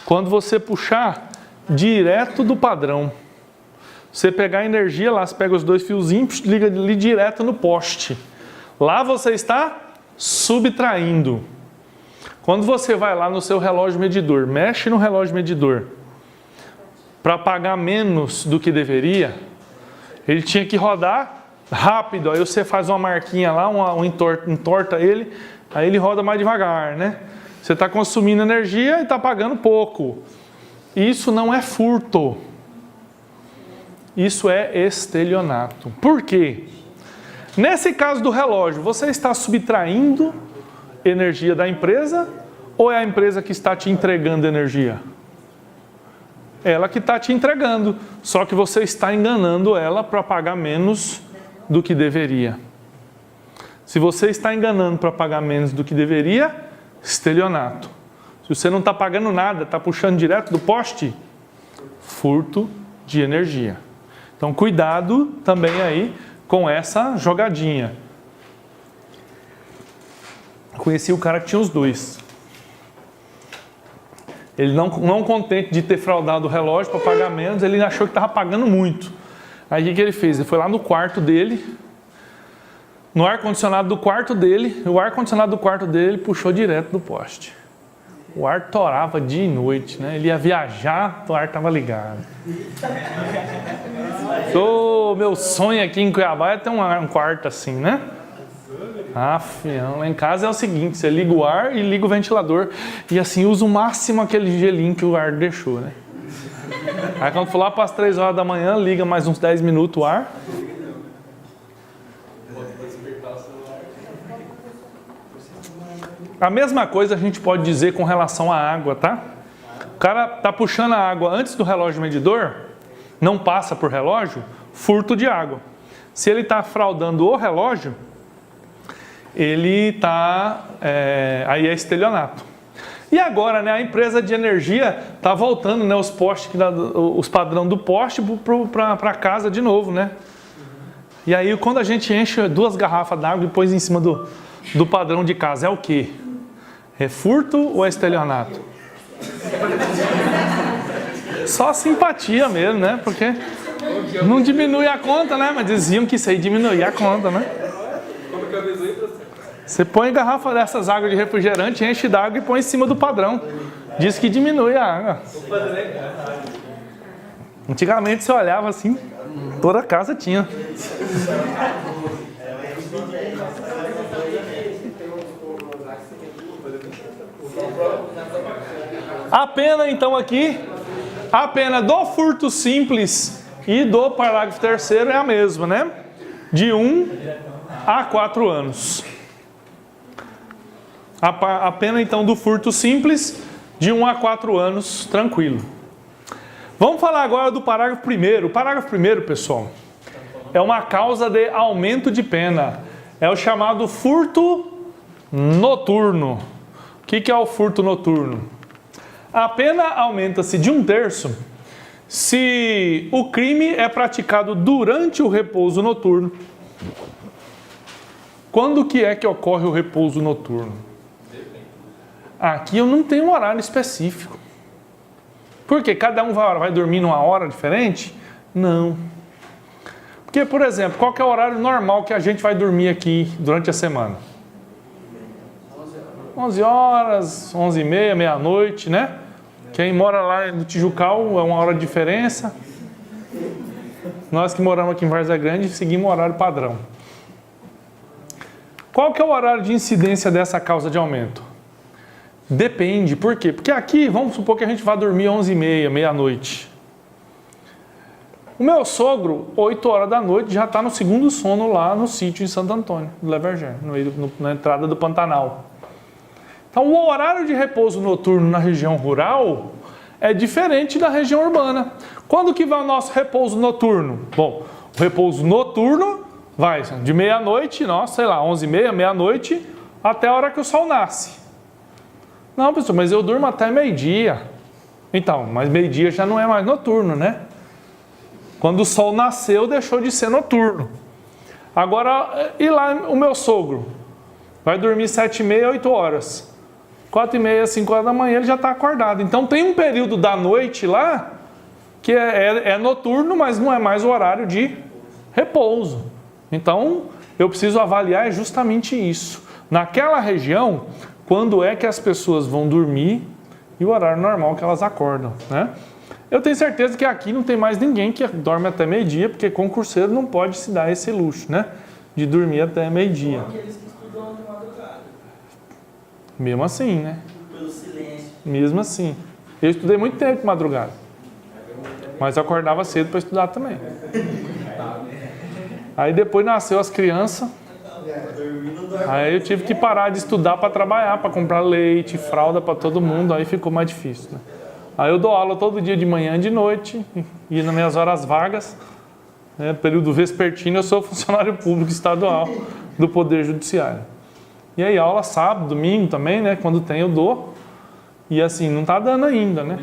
Quando você puxar direto do padrão. Você pegar a energia lá, você pega os dois fiozinhos, liga ali direto no poste. Lá você está subtraindo. Quando você vai lá no seu relógio medidor, mexe no relógio medidor para pagar menos do que deveria, ele tinha que rodar rápido. Aí você faz uma marquinha lá, entorta ele, aí ele roda mais devagar, né? Você está consumindo energia e está pagando pouco. Isso não é furto. Isso é estelionato. Por quê? Nesse caso do relógio, você está subtraindo energia da empresa ou é a empresa que está te entregando energia? Ela que está te entregando, só que você está enganando ela para pagar menos do que deveria. Se você está enganando para pagar menos do que deveria, estelionato. Se você não está pagando nada, está puxando direto do poste, furto de energia. Então, cuidado também aí com essa jogadinha. Conheci o cara que tinha os dois. Ele não contente de ter fraudado o relógio para pagar menos, ele achou que estava pagando muito. Aí o que ele fez? Ele foi lá no quarto dele, no ar-condicionado do quarto dele, o ar-condicionado do quarto dele puxou direto do poste. O ar torava dia e noite, né? Ele ia viajar, o ar estava ligado. Meu sonho aqui em Cuiabá é ter um quarto assim, né? Fião, lá em casa é o seguinte, você liga o ar e liga o ventilador e assim usa o máximo aquele gelinho que o ar deixou, né? Aí quando for lá para as 3 horas da manhã, liga mais uns 10 minutos o ar. A mesma coisa a gente pode dizer com relação à água, tá? O cara tá puxando a água antes do relógio medidor, não passa por relógio, furto de água. Se ele está fraudando o relógio, ele está... aí é estelionato. E agora, né, a empresa de energia está voltando, né, os postes, os padrão do poste para casa de novo, né? E aí quando a gente enche 2 garrafas d'água e põe em cima do padrão de casa, é o quê? É furto ou é estelionato? Só simpatia mesmo, né? Porque não diminui a conta, né? Mas diziam que isso aí diminuía a conta, né? Como que eu avisei pra você? Você põe garrafa dessas águas de refrigerante, enche d'água e põe em cima do padrão. Diz que diminui a água. Antigamente você olhava assim, toda casa tinha. A pena então aqui, a pena do furto simples e do parágrafo 3º é a mesma, né? De 1 a 4 anos. A pena então do furto simples, de 1 a 4 anos, tranquilo. Vamos falar agora do parágrafo 1º. O parágrafo 1º, pessoal, é uma causa de aumento de pena. É o chamado furto noturno. O que é o furto noturno? A pena aumenta-se de 1/3 se o crime é praticado durante o repouso noturno. Quando que é que ocorre o repouso noturno? Aqui eu não tenho um horário específico. Por quê? Cada um vai dormir numa hora diferente? Não. Porque, por exemplo, qual que é o horário normal que a gente vai dormir aqui durante a semana? 11 horas, 11h30, meia-noite, né? Quem mora lá no Tijucal é uma hora de diferença. Nós que moramos aqui em Várzea Grande seguimos o horário padrão. Qual que é o horário de incidência dessa causa de aumento? Depende, por quê? Porque aqui, vamos supor que a gente vai dormir 11h30, meia-noite. O meu sogro, 8 horas da noite, já está no segundo sono lá no sítio em Santo Antônio, do Leverger, na entrada do Pantanal. Então, o horário de repouso noturno na região rural é diferente da região urbana. Quando que vai o nosso repouso noturno? Bom, o repouso noturno vai de meia-noite, sei lá, 11h30, meia-noite, até a hora que o sol nasce. Não, pessoal, mas eu durmo até meio-dia. Então, mas meio-dia já não é mais noturno, né? Quando o sol nasceu, deixou de ser noturno. Agora, e lá o meu sogro? Vai dormir 7h30, 8 horas. 4h30, 5 horas da manhã, ele já está acordado. Então, tem um período da noite lá que é noturno, mas não é mais o horário de repouso. Então, eu preciso avaliar justamente isso. Naquela região, quando é que as pessoas vão dormir e o horário normal que elas acordam, né? Eu tenho certeza que aqui não tem mais ninguém que dorme até meio-dia, porque concurseiro não pode se dar esse luxo, né? De dormir até meio-dia. Aqueles que estudam de madrugada. Mesmo assim, né? Pelo silêncio. Mesmo assim. Eu estudei muito tempo de madrugada. Mas eu acordava cedo para estudar também. Aí depois nasceu as crianças. Aí eu tive que parar de estudar para trabalhar, para comprar leite, fralda para todo mundo. Aí ficou mais difícil, né? Aí eu dou aula todo dia de manhã e de noite. E nas minhas horas vagas, né, período vespertino, eu sou funcionário público estadual do Poder Judiciário. E aí aula sábado, domingo também, né? Quando tem eu dou. E assim, não tá dando ainda, né?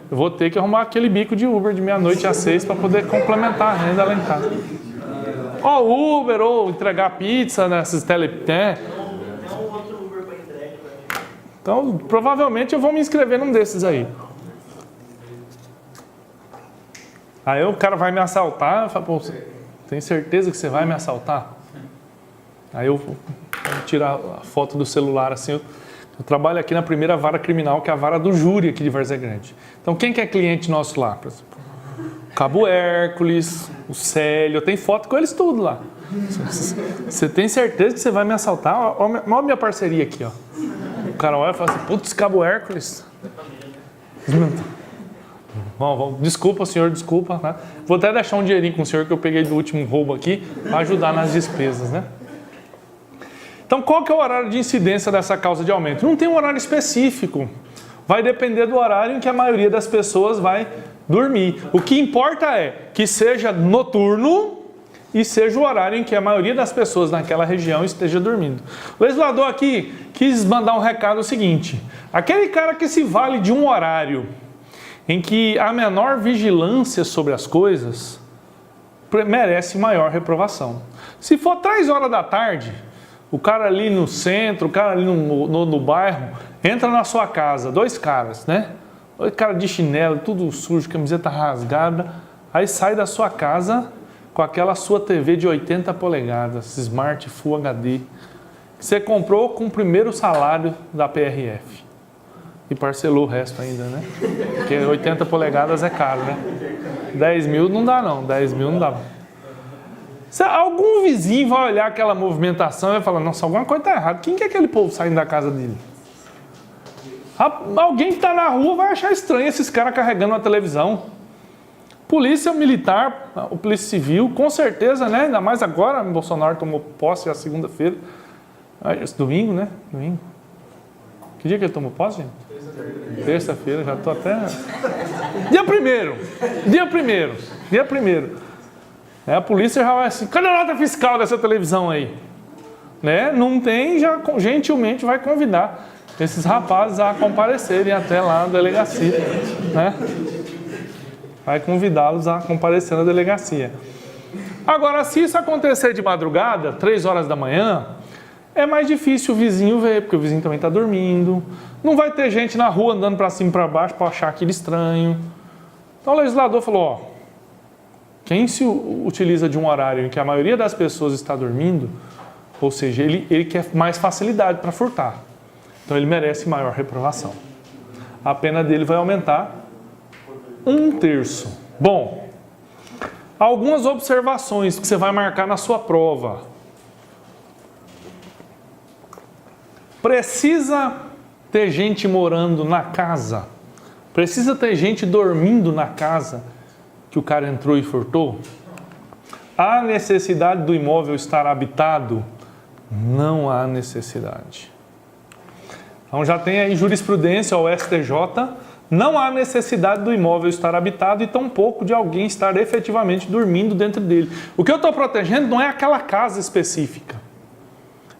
Eu vou ter que arrumar aquele bico de Uber de meia-noite às 6 para poder complementar a renda lá em casa. Ou Uber, ou entregar pizza nessas Tem um outro Uber para entrega. Então, provavelmente eu vou me inscrever num desses aí. Aí o cara vai me assaltar, eu falo, pô, tem certeza que você vai me assaltar? Aí eu vou tirar a foto do celular assim. Eu trabalho aqui na primeira vara criminal, que é a vara do júri aqui de Várzea Grande. Então, quem que é cliente nosso lá? Por exemplo, Cabo Hércules, o Célio, tem foto com eles tudo lá. Você tem certeza que você vai me assaltar? Olha a minha parceria aqui, ó. O cara olha e fala assim, putz, Cabo Hércules. Bom, desculpa, senhor, desculpa. Né? Vou até deixar um dinheirinho com o senhor que eu peguei do último roubo aqui para ajudar nas despesas, né? Então, qual que é o horário de incidência dessa causa de aumento? Não tem um horário específico. Vai depender do horário em que a maioria das pessoas vai dormir. O que importa é que seja noturno e seja o horário em que a maioria das pessoas naquela região esteja dormindo. O legislador aqui quis mandar um recado seguinte. Aquele cara que se vale de um horário em que há menor vigilância sobre as coisas, merece maior reprovação. Se for 3 horas da tarde, o cara ali no centro, o cara ali no bairro, entra na sua casa, 2 caras, né? 2 caras de chinelo, tudo sujo, camiseta rasgada, aí sai da sua casa com aquela sua TV de 80 polegadas, Smart Full HD, que você comprou com o primeiro salário da PRF. E parcelou o resto ainda, né? Porque 80 polegadas é caro, né? 10 mil não dá não, 10 mil não dá. Algum vizinho vai olhar aquela movimentação e vai falar, nossa, alguma coisa está errada. Quem que é aquele povo saindo da casa dele? Alguém que está na rua vai achar estranho esses caras carregando uma televisão. Polícia militar, o polícia civil, com certeza, né? Ainda mais agora, o Bolsonaro tomou posse na segunda-feira. Esse domingo, né? Domingo. Que dia que ele tomou posse, gente? Terça-feira, já estou até... Dia primeiro. A polícia já vai assim, cadê a nota fiscal dessa televisão aí? Né? Não tem, já gentilmente vai convidar esses rapazes a comparecerem até lá na delegacia. Né? Vai convidá-los a comparecer na delegacia. Agora, se isso acontecer de madrugada, 3 horas da manhã, é mais difícil o vizinho ver, porque o vizinho também está dormindo. Não vai ter gente na rua andando para cima e para baixo para achar aquilo estranho. Então o legislador falou, ó, quem se utiliza de um horário em que a maioria das pessoas está dormindo, ou seja, ele quer mais facilidade para furtar. Então ele merece maior reprovação. A pena dele vai aumentar 1/3. Bom, algumas observações que você vai marcar na sua prova. Precisa ter gente morando na casa? Precisa ter gente dormindo na casa que o cara entrou e furtou? Há necessidade do imóvel estar habitado? Não há necessidade. Então já tem aí jurisprudência ao STJ, não há necessidade do imóvel estar habitado e tampouco de alguém estar efetivamente dormindo dentro dele. O que eu estou protegendo não é aquela casa específica,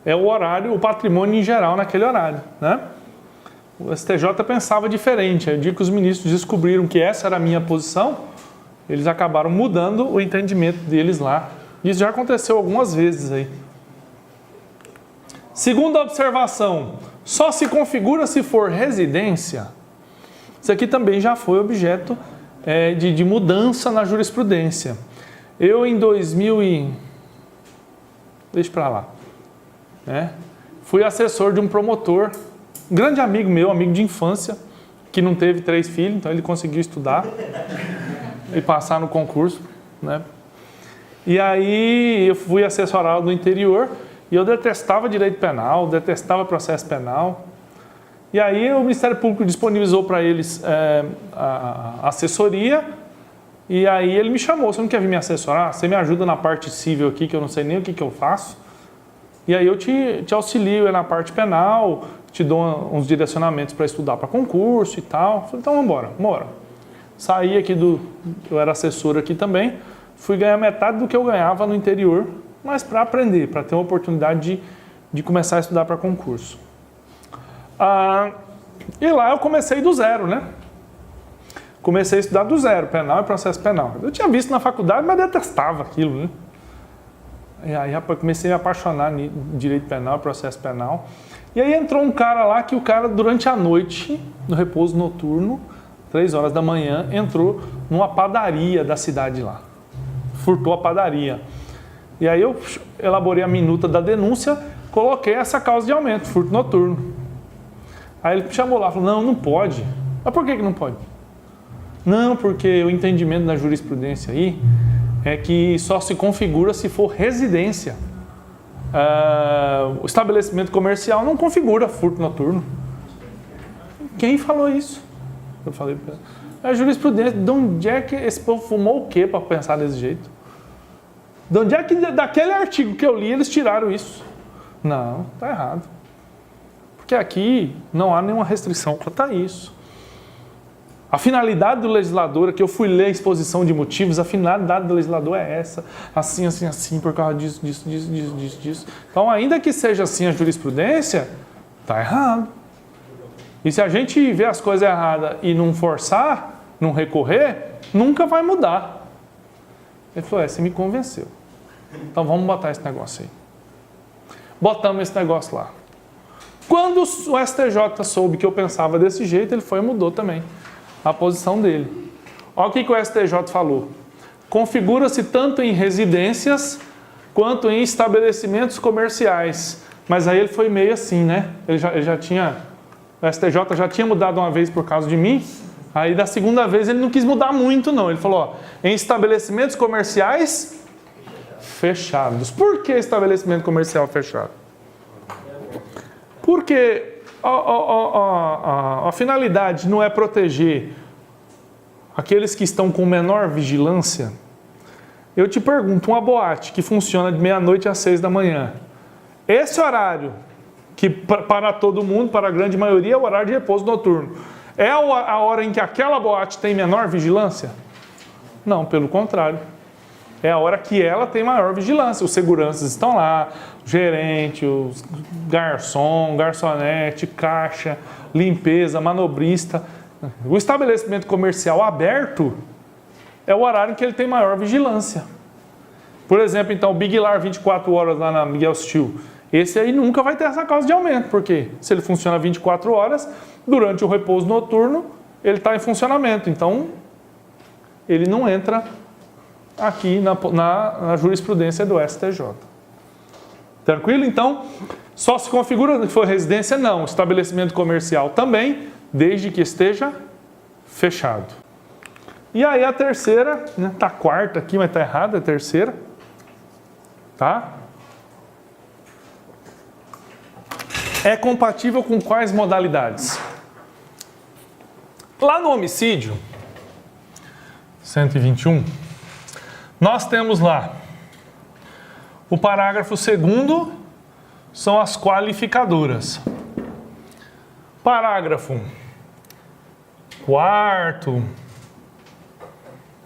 é o horário, o patrimônio em geral naquele horário, né? O STJ pensava diferente. Aí, o dia que os ministros descobriram que essa era a minha posição, eles acabaram mudando o entendimento deles lá. Isso já aconteceu algumas vezes aí. Segunda observação, só se configura se for residência. Isso aqui também já foi objeto de mudança na jurisprudência. Eu em 2000 deixa pra lá, né? Fui assessor de um promotor, um grande amigo meu, amigo de infância, que não teve 3 filhos, então ele conseguiu estudar e passar no concurso, né? E aí eu fui assessorado no interior e eu detestava direito penal, detestava processo penal. E aí o Ministério Público disponibilizou para eles a assessoria e aí ele me chamou, você não quer vir me assessorar? Você me ajuda na parte civil aqui, que eu não sei nem o que eu faço. E aí eu te auxilio na parte penal, te dou uns direcionamentos para estudar para concurso e tal. Falei, então vamos embora. Saí aqui eu era assessor aqui também, fui ganhar metade do que eu ganhava no interior, mas para aprender, para ter uma oportunidade de começar a estudar para concurso. E lá eu comecei do zero, né? Comecei a estudar do zero, penal e processo penal. Eu tinha visto na faculdade, mas detestava aquilo, né? E aí, rapaz, comecei a me apaixonar em direito penal, processo penal. E aí entrou um cara lá que o cara, durante a noite, no repouso noturno, 3 horas da manhã, entrou numa padaria da cidade lá. Furtou a padaria. E aí eu elaborei a minuta da denúncia, coloquei essa causa de aumento, furto noturno. Aí ele me chamou lá e falou, não pode. Mas por que não pode? Não, porque o entendimento da jurisprudência aí é que só se configura se for residência. O estabelecimento comercial não configura furto noturno. Quem falou isso? Eu falei, a jurisprudência, de onde é que esse povo fumou o quê para pensar desse jeito? De onde é que daquele artigo que eu li eles tiraram isso? Não, está errado. Porque aqui não há nenhuma restrição quanto a isso. A finalidade do legislador, que eu fui ler a exposição de motivos, a finalidade do legislador é essa, assim, por causa disso. Então, ainda que seja assim a jurisprudência, está errado. E se a gente vê as coisas erradas e não forçar, não recorrer, nunca vai mudar. Ele falou, você me convenceu. Então vamos botar esse negócio aí. Botamos esse negócio lá. Quando o STJ soube que eu pensava desse jeito, ele foi e mudou também a posição dele. Olha o que o STJ falou. Configura-se tanto em residências quanto em estabelecimentos comerciais. Mas aí ele foi meio assim, né? Ele já tinha... O STJ já tinha mudado uma vez por causa de mim. Aí da segunda vez ele não quis mudar muito, não. Ele falou, em estabelecimentos comerciais fechados. Por que estabelecimento comercial fechado? Porque a finalidade não é proteger aqueles que estão com menor vigilância. Eu te pergunto, uma boate que funciona de meia-noite às 6 da manhã, esse horário, que para todo mundo, para a grande maioria, é o horário de repouso noturno, é a hora em que aquela boate tem menor vigilância? Não, pelo contrário. É a hora que ela tem maior vigilância. Os seguranças estão lá, o gerente, os garçom, garçonete, caixa, limpeza, manobrista. O estabelecimento comercial aberto é o horário em que ele tem maior vigilância. Por exemplo, então, o Big Lar 24 horas lá na Miguel Steel, esse aí nunca vai ter essa causa de aumento, porque se ele funciona 24 horas, durante o repouso noturno, ele está em funcionamento. Então, ele não entra aqui na jurisprudência do STJ. Tranquilo? Então, só se configura que for residência? Não. Estabelecimento comercial também, desde que esteja fechado. E aí a terceira, né, tá a quarta aqui, mas tá errada a terceira. Tá? é compatível com quais modalidades? Lá no homicídio, 121, nós temos lá o parágrafo 2º, são as qualificadoras. Parágrafo 4º,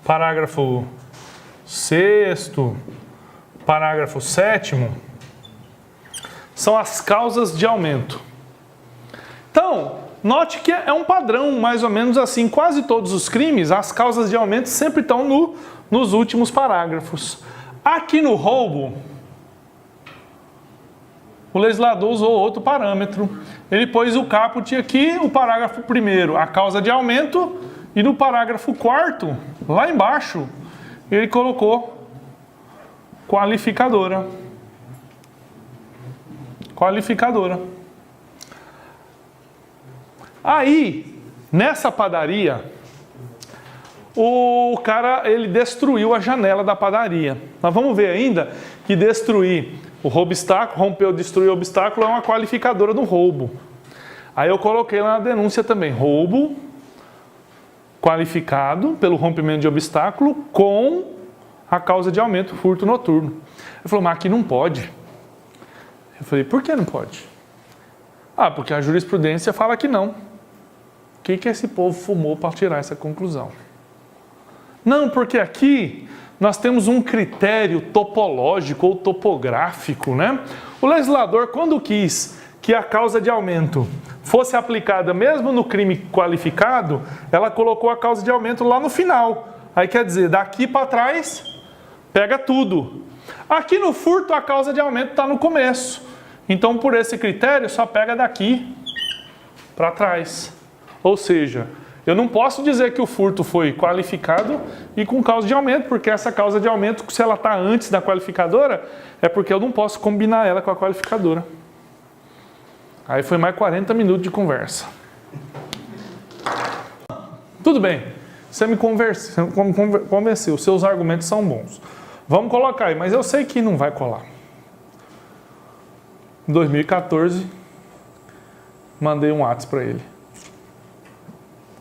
parágrafo 6º, parágrafo 7º, são as causas de aumento. Então, note que é um padrão, mais ou menos assim, quase todos os crimes, as causas de aumento sempre estão nos últimos parágrafos. Aqui no roubo, o legislador usou outro parâmetro. Ele pôs o caput aqui, o parágrafo 1º, a causa de aumento, e no parágrafo 4º, lá embaixo, ele colocou qualificadora. Qualificadora. Aí, nessa padaria, o cara, ele destruiu a janela da padaria. Nós vamos ver ainda que destruir o obstáculo, romper ou destruir o obstáculo é uma qualificadora do roubo. Aí eu coloquei lá na denúncia também, roubo qualificado pelo rompimento de obstáculo com a causa de aumento, furto noturno. Ele falou, mas aqui não pode. Eu falei, por que não pode? Ah, porque a jurisprudência fala que não. O que esse povo fumou para tirar essa conclusão? Não, porque aqui nós temos um critério topológico ou topográfico, né? O legislador, quando quis que a causa de aumento fosse aplicada mesmo no crime qualificado, ela colocou a causa de aumento lá no final. Aí quer dizer, daqui para trás, pega tudo. Aqui no furto, a causa de aumento está no começo. Então, por esse critério, só pega daqui para trás. Ou seja, eu não posso dizer que o furto foi qualificado e com causa de aumento, porque essa causa de aumento, se ela está antes da qualificadora, é porque eu não posso combinar ela com a qualificadora. Aí foi mais 40 minutos de conversa. Tudo bem, você me convenceu, seus argumentos são bons. Vamos colocar aí, mas eu sei que não vai colar. Em 2014, mandei um WhatsApp para ele.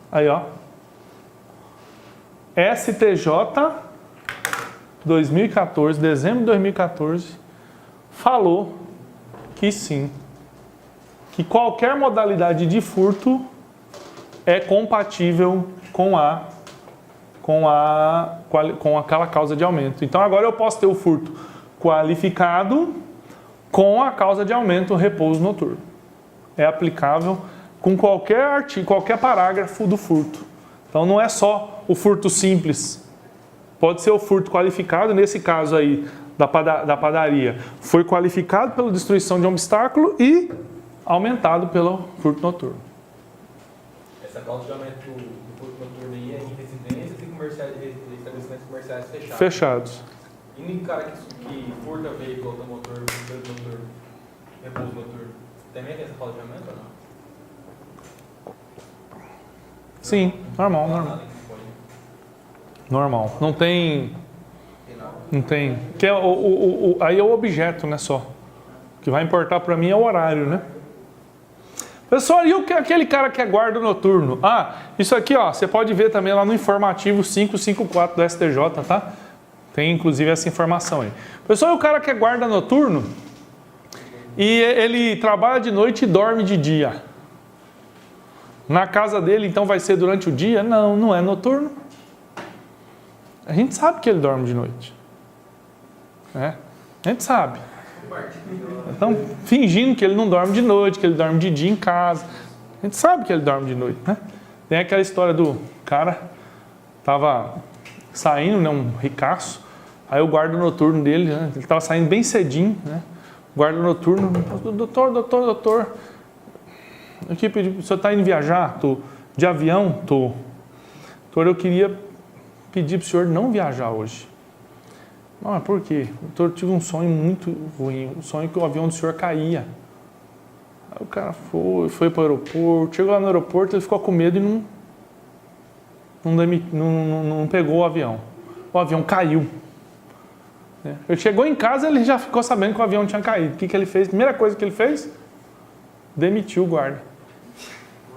Aí, ó. STJ 2014, dezembro de 2014, falou que sim, que qualquer modalidade de furto é compatível com aquela causa de aumento. Então agora eu posso ter o furto qualificado com a causa de aumento, repouso noturno. É aplicável com qualquer artigo, qualquer parágrafo do furto. Então não é só o furto simples. Pode ser o furto qualificado, nesse caso aí da padaria, foi qualificado pela destruição de um obstáculo e aumentado pelo furto noturno. Essa causa de aumento do furto noturno aí é em residências e estabelecimentos comerciais fechados. Fechados. E no cara que furta veículo automotor, repouso noturno, também tem essa causa de aumento ou não? Sim, normal. Normal. Não tem. Que é aí é o objeto, né, só. O que vai importar para mim é o horário, né? Pessoal, e aquele cara que é guarda noturno? Ah, isso aqui, ó, você pode ver também lá no informativo 554 do STJ, tá? Tem inclusive essa informação aí. Pessoal, e o cara que é guarda noturno e ele trabalha de noite e dorme de dia. Na casa dele, então, vai ser durante o dia? Não, não é noturno. A gente sabe que ele dorme de noite. A gente sabe. Então, fingindo que ele não dorme de noite, que ele dorme de dia em casa. A gente sabe que ele dorme de noite, né? Tem aquela história do cara, tava saindo, né, um ricaço, aí o guarda noturno dele, né, ele tava saindo bem cedinho, né? O guarda noturno, doutor, aqui, o senhor está indo viajar? Tô de avião? Tô. Doutor, eu queria pedir para o senhor não viajar hoje. Não, mas por quê? Doutor, eu tive um sonho muito ruim, um sonho que o avião do senhor caía. Aí o cara foi para o aeroporto, chegou lá no aeroporto, ele ficou com medo e não pegou o avião. O avião caiu. Ele chegou em casa, ele já ficou sabendo que o avião tinha caído. O que ele fez? A primeira coisa que ele fez? demitiu o guarda.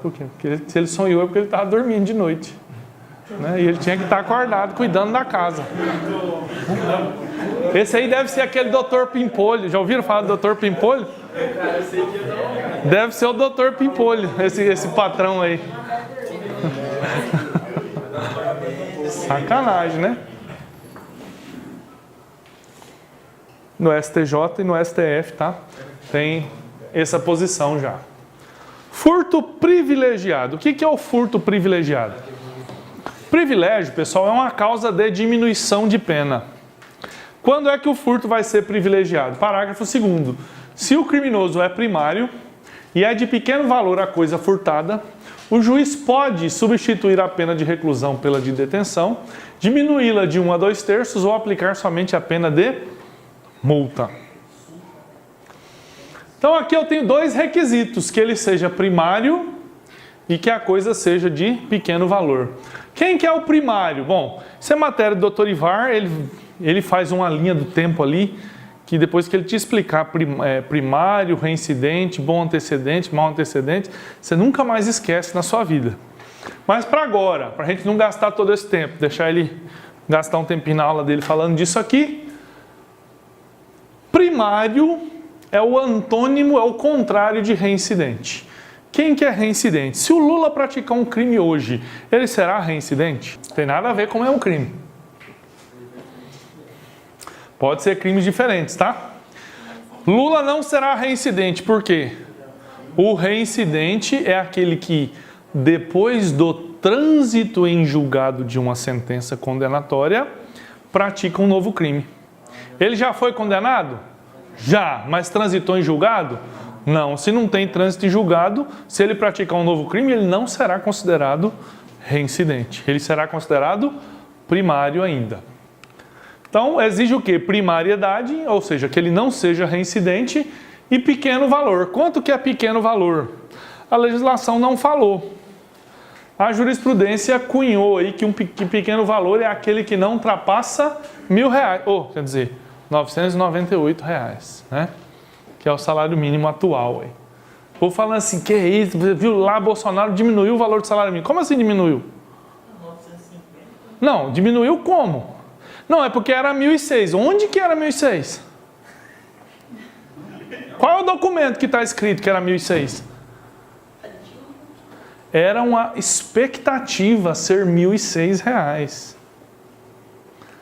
Por quê? Porque se ele sonhou é porque ele estava dormindo de noite. Né? E ele tinha que estar acordado, cuidando da casa. Esse aí deve ser aquele Dr. Pimpolho. Já ouviram falar do Dr. Pimpolho? Deve ser o Dr. Pimpolho, esse patrão aí. Sacanagem, né? No STJ e no STF, tá? Tem essa posição já. Furto privilegiado. O que é o furto privilegiado? Privilégio, pessoal, é uma causa de diminuição de pena. Quando é que o furto vai ser privilegiado? Parágrafo 2º. Se o criminoso é primário e é de pequeno valor a coisa furtada, o juiz pode substituir a pena de reclusão pela de detenção, diminuí-la de 1 a 2/3 ou aplicar somente a pena de multa. Então aqui eu tenho 2 requisitos, que ele seja primário e que a coisa seja de pequeno valor. Quem que é o primário? Bom, isso é matéria do Dr. Ivar, ele faz uma linha do tempo ali, que depois que ele te explicar primário, reincidente, bom antecedente, mau antecedente, você nunca mais esquece na sua vida. Mas para agora, para a gente não gastar todo esse tempo, deixar ele gastar um tempinho na aula dele falando disso aqui, primário é o antônimo, é o contrário de reincidente. Quem que é reincidente? Se o Lula praticar um crime hoje, ele será reincidente? Tem nada a ver com é um crime. Pode ser crimes diferentes, tá? Lula não será reincidente, por quê? O reincidente é aquele que, depois do trânsito em julgado de uma sentença condenatória, pratica um novo crime. Ele já foi condenado? Já, mas transitou em julgado? Não, se não tem trânsito em julgado, se ele praticar um novo crime, ele não será considerado reincidente. Ele será considerado primário ainda. Então, exige o quê? Primariedade, ou seja, que ele não seja reincidente, e pequeno valor. Quanto que é pequeno valor? A legislação não falou. A jurisprudência cunhou aí que pequeno valor é aquele que não ultrapassa R$1.000, ou, quer dizer, R$998, né? Que é o salário mínimo atual. Aí. Vou falando assim, que é isso? Viu lá, Bolsonaro diminuiu o valor do salário mínimo. Como assim diminuiu? 950. Não, diminuiu como? Não, é porque era 1.006. Onde que era 1.006? Qual é o documento que está escrito que era 1.006? Era uma expectativa ser R$1.006.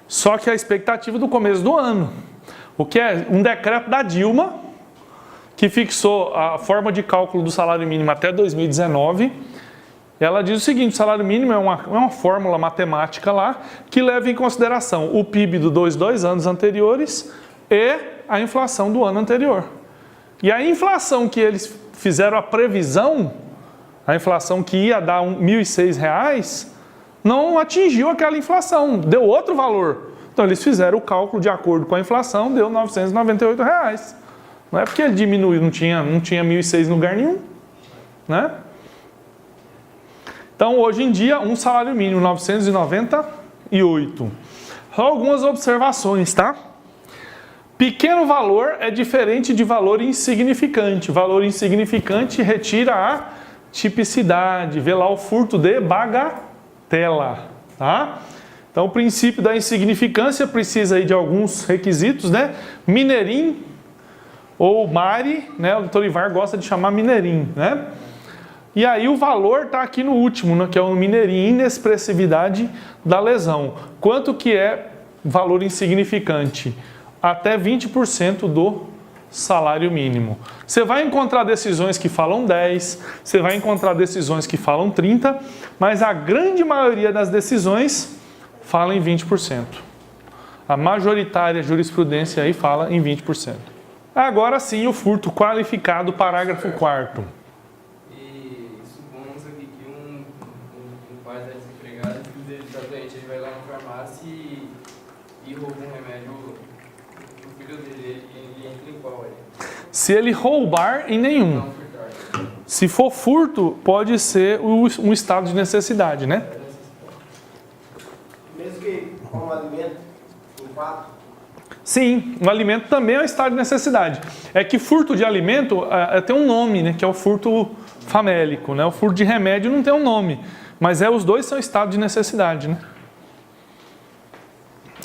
Só que a expectativa do começo do ano. O que é um decreto da Dilma, que fixou a forma de cálculo do salário mínimo até 2019. Ela diz o seguinte: o salário mínimo é uma fórmula matemática lá que leva em consideração o PIB dos dois anos anteriores e a inflação do ano anterior. E a inflação que eles fizeram a previsão, a inflação que ia dar R$1.006, não atingiu aquela inflação, deu outro valor. Então eles fizeram o cálculo de acordo com a inflação, deu R$998. Não é porque ele diminuiu, não tinha 1.006 em lugar nenhum, né? Então, hoje em dia, um salário mínimo, 998. Só algumas observações, tá? Pequeno valor é diferente de valor insignificante. Valor insignificante retira a tipicidade, vê lá o furto de bagatela, tá? Então, o princípio da insignificância precisa aí de alguns requisitos, né? Mineirinho ou Mari, né? O Dr. Ivar gosta de chamar mineirinho, né? E aí o valor está aqui no último, né, que é o mineirinho, inexpressividade da lesão. Quanto que é valor insignificante? Até 20% do salário mínimo. Você vai encontrar decisões que falam 10, você vai encontrar decisões que falam 30, mas a grande maioria das decisões fala em 20%. A majoritária jurisprudência aí fala em 20%. Agora sim, o furto qualificado, parágrafo 4º. Ele vai lá na farmácia e rouba um remédio pro filho dele, ele entra em qual aí? Se ele roubar, em nenhum. Não, furtar. Se for furto, pode ser um estado de necessidade, né? Mesmo que com um alimento, um fato. Sim, o alimento também é um estado de necessidade. É que furto de alimento tem um nome, né, que é o furto famélico, né? O furto de remédio não tem um nome, mas os dois são estado de necessidade, né?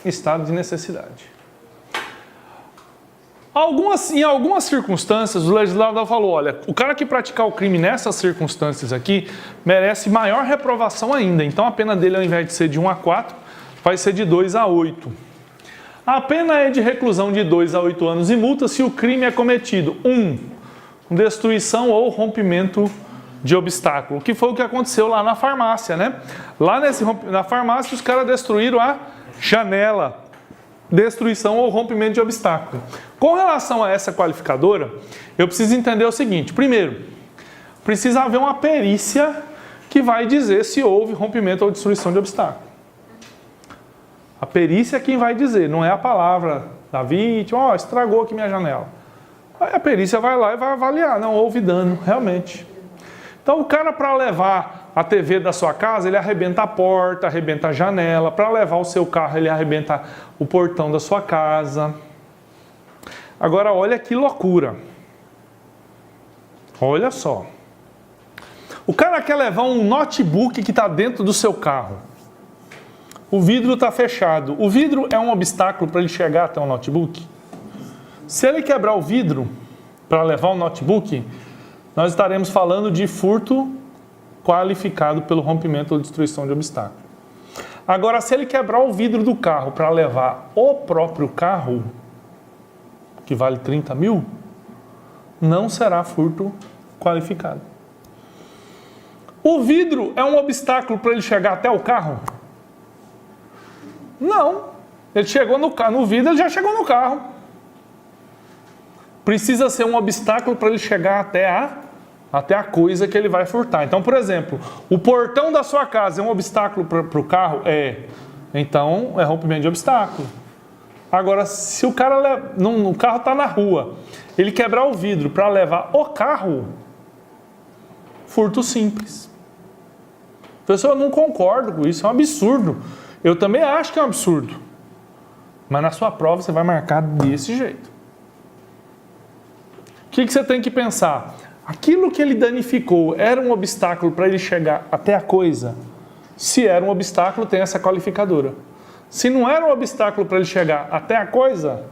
Estado de necessidade. Em algumas circunstâncias, o legislador falou, olha, o cara que praticar o crime nessas circunstâncias aqui merece maior reprovação ainda. Então a pena dele, ao invés de ser de 1 a 4, vai ser de 2 a 8. A pena é de reclusão de 2 a 8 anos e multa se o crime é cometido 1. Destruição ou rompimento de obstáculo, que foi o que aconteceu lá na farmácia, né? Lá na farmácia os caras destruíram a janela. Destruição ou rompimento de obstáculo. Com relação a essa qualificadora, eu preciso entender o seguinte. Primeiro, precisa haver uma perícia que vai dizer se houve rompimento ou destruição de obstáculo. A perícia é quem vai dizer, não é a palavra da vítima, estragou aqui minha janela. Aí a perícia vai lá e vai avaliar, não houve dano, realmente. Então o cara, para levar a TV da sua casa, ele arrebenta a porta, arrebenta a janela. Para levar o seu carro, ele arrebenta o portão da sua casa. Agora, olha que loucura. Olha só. O cara quer levar um notebook que está dentro do seu carro. O vidro está fechado. O vidro é um obstáculo para ele chegar até o notebook? Se ele quebrar o vidro para levar o notebook, nós estaremos falando de furto qualificado pelo rompimento ou destruição de obstáculo. Agora, se ele quebrar o vidro do carro para levar o próprio carro, que vale 30 mil, não será furto qualificado. O vidro é um obstáculo para ele chegar até o carro? Não. Ele chegou no vidro, ele já chegou no carro. Precisa ser um obstáculo para ele chegar até a coisa que ele vai furtar. Então, por exemplo, o portão da sua casa é um obstáculo para o carro? Então, é rompimento de obstáculo. Agora, se o cara o carro está na rua, ele quebrar o vidro para levar o carro, furto simples. Pessoal, eu não concordo com isso, é um absurdo. Eu também acho que é um absurdo. Mas na sua prova você vai marcar desse jeito. O que você tem que pensar? Aquilo que ele danificou era um obstáculo para ele chegar até a coisa? Se era um obstáculo, tem essa qualificadora. Se não era um obstáculo para ele chegar até a coisa,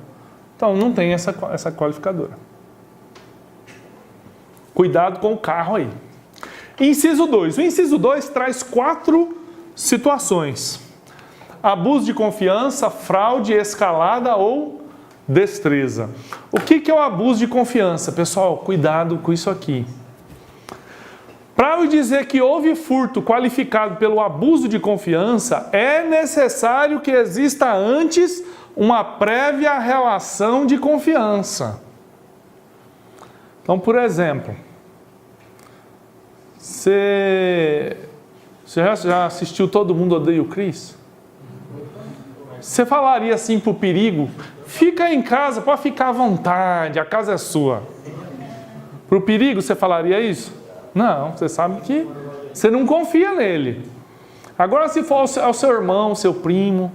então não tem essa qualificadora. Cuidado com o carro aí. Inciso 2. O inciso 2 traz 4 situações. Abuso de confiança, fraude, escalada ou destreza. O que é o abuso de confiança? Pessoal, cuidado com isso aqui. Para eu dizer que houve furto qualificado pelo abuso de confiança, é necessário que exista antes uma prévia relação de confiança. Então, por exemplo, você já assistiu Todo Mundo Odeia o Chris? Você falaria assim para o perigo, fica em casa, pode ficar à vontade, a casa é sua. Para o perigo você falaria isso? Não, você sabe que você não confia nele. Agora se for ao seu irmão, seu primo,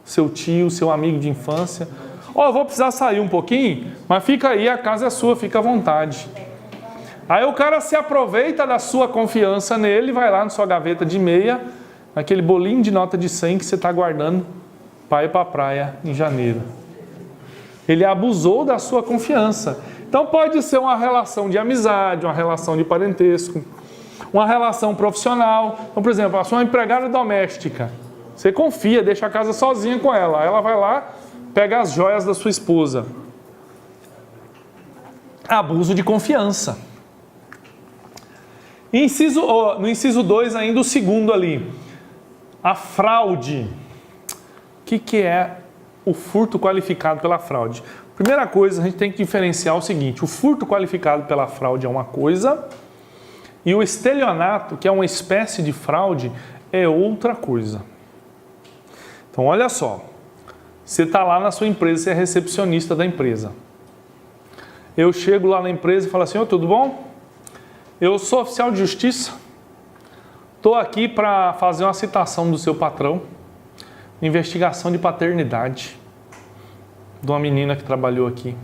seu tio, seu amigo de infância, eu vou precisar sair um pouquinho, mas fica aí, a casa é sua, fica à vontade. Aí o cara se aproveita da sua confiança nele, vai lá na sua gaveta de meia, naquele bolinho de nota de 100 que você está guardando para ir para a praia em janeiro. Ele abusou da sua confiança. Então pode ser uma relação de amizade, uma relação de parentesco, uma relação profissional. Então, por exemplo, a sua empregada doméstica. Você confia, deixa a casa sozinha com ela. Ela vai lá, pega as joias da sua esposa. Abuso de confiança. No inciso 2 ainda, o segundo ali. A fraude. O que é o furto qualificado pela fraude? Primeira coisa, a gente tem que diferenciar o seguinte: o furto qualificado pela fraude é uma coisa e o estelionato, que é uma espécie de fraude, é outra coisa. Então, olha só. Você está lá na sua empresa, você é recepcionista da empresa. Eu chego lá na empresa e falo assim: tudo bom? Eu sou oficial de justiça. Estou aqui para fazer uma citação do seu patrão. Investigação de paternidade. de uma menina que trabalhou aqui.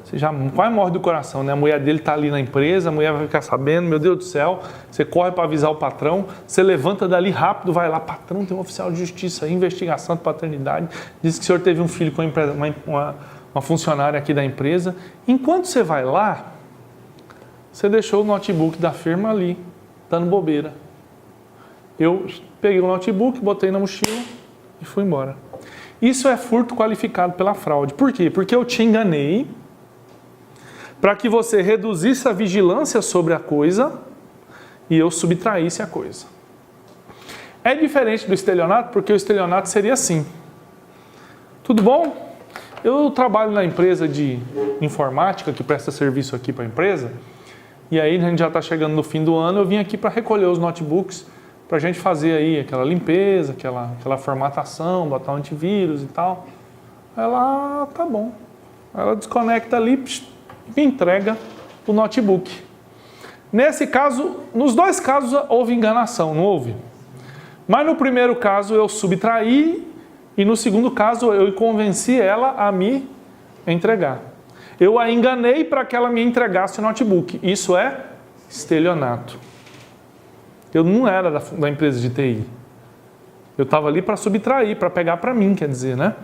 Você já quase morre do coração, né? A mulher dele está ali na empresa, a mulher vai ficar sabendo, meu Deus do céu, você corre para avisar o patrão, você levanta dali rápido, vai lá, patrão, tem um oficial de justiça aí, investigação de paternidade, diz que o senhor teve um filho com uma funcionária aqui da empresa. Enquanto você vai lá, você deixou o notebook da firma ali, dando bobeira. Eu peguei o notebook, botei na mochila e fui embora. Isso é furto qualificado pela fraude. Por quê? Porque eu te enganei para que você reduzisse a vigilância sobre a coisa e eu subtraísse a coisa. É diferente do estelionato, porque o estelionato seria assim. Tudo bom? Eu trabalho na empresa de informática que presta serviço aqui para a empresa e aí a gente já está chegando no fim do ano, eu vim aqui para recolher os notebooks para a gente fazer aí aquela limpeza, aquela formatação, botar um antivírus e tal. Ela, tá bom. Ela desconecta ali e me entrega o notebook. Nesse caso, nos dois casos houve enganação, não houve? Mas no primeiro caso eu subtraí e no segundo caso eu convenci ela a me entregar. Eu a enganei para que ela me entregasse o notebook. Isso é estelionato. Eu não era da empresa de TI. Eu estava ali para subtrair, para pegar para mim, quer dizer, né?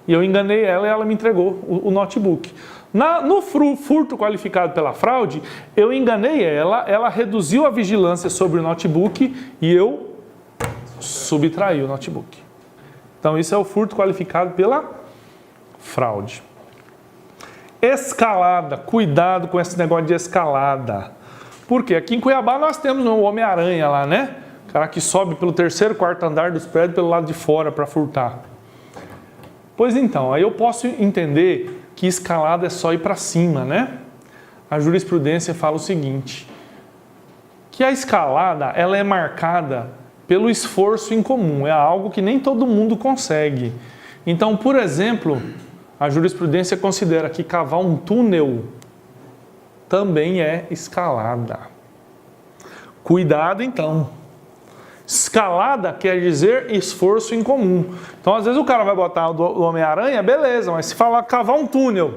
E eu enganei ela e ela me entregou o notebook. No furto qualificado pela fraude, eu enganei ela reduziu a vigilância sobre o notebook e eu subtraí o notebook. Então isso é o furto qualificado pela fraude. Escalada, cuidado com esse negócio de escalada. Porque aqui em Cuiabá nós temos o Homem-Aranha lá, né? O cara que sobe pelo terceiro, quarto andar dos prédios pelo lado de fora para furtar. Pois então, aí eu posso entender que escalada é só ir para cima, né? A jurisprudência fala o seguinte, que a escalada ela é marcada pelo esforço em comum, é algo que nem todo mundo consegue. Então, por exemplo, a jurisprudência considera que cavar um túnel também é escalada. Cuidado então. Escalada quer dizer esforço em comum. Então às vezes o cara vai botar o Homem-Aranha, beleza, mas se falar cavar um túnel,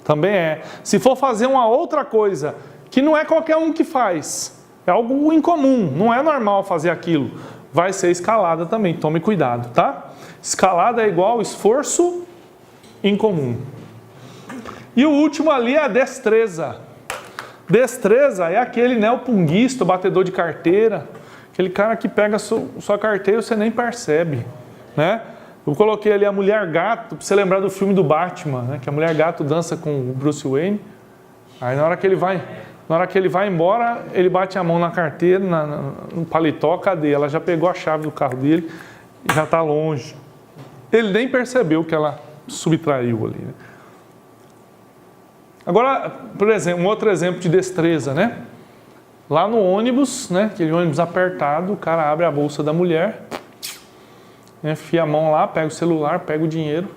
também é. Se for fazer uma outra coisa, que não é qualquer um que faz, é algo incomum, não é normal fazer aquilo, vai ser escalada também, tome cuidado, tá? Escalada é igual esforço em comum. E o último ali é a destreza. Destreza é aquele neopunguista, batedor de carteira, aquele cara que pega a sua carteira e você nem percebe, né? Eu coloquei ali a Mulher Gato, para você lembrar do filme do Batman, né? Que a Mulher Gato dança com o Bruce Wayne. Aí na hora que ele vai embora, ele bate a mão na carteira, no paletó, cadê? Ela já pegou a chave do carro dele e já está longe. Ele nem percebeu que ela subtraiu ali, né? Agora, por exemplo, um outro exemplo de destreza, né? Lá no ônibus, né? Aquele ônibus apertado, o cara abre a bolsa da mulher, enfia a mão lá, pega o celular, pega o dinheiro,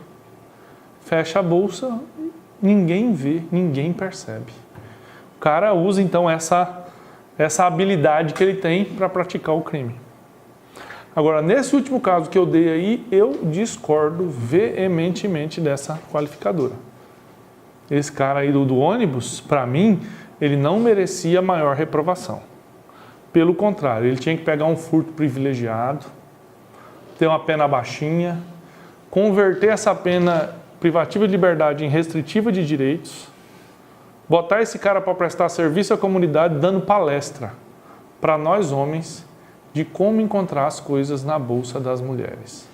fecha a bolsa, ninguém vê, ninguém percebe. O cara usa então essa habilidade que ele tem para praticar o crime. Agora, nesse último caso que eu dei aí, eu discordo veementemente dessa qualificadora. Esse cara aí do ônibus, para mim, ele não merecia maior reprovação. Pelo contrário, ele tinha que pegar um furto privilegiado, ter uma pena baixinha, converter essa pena privativa de liberdade em restritiva de direitos, botar esse cara para prestar serviço à comunidade dando palestra para nós homens de como encontrar as coisas na bolsa das mulheres.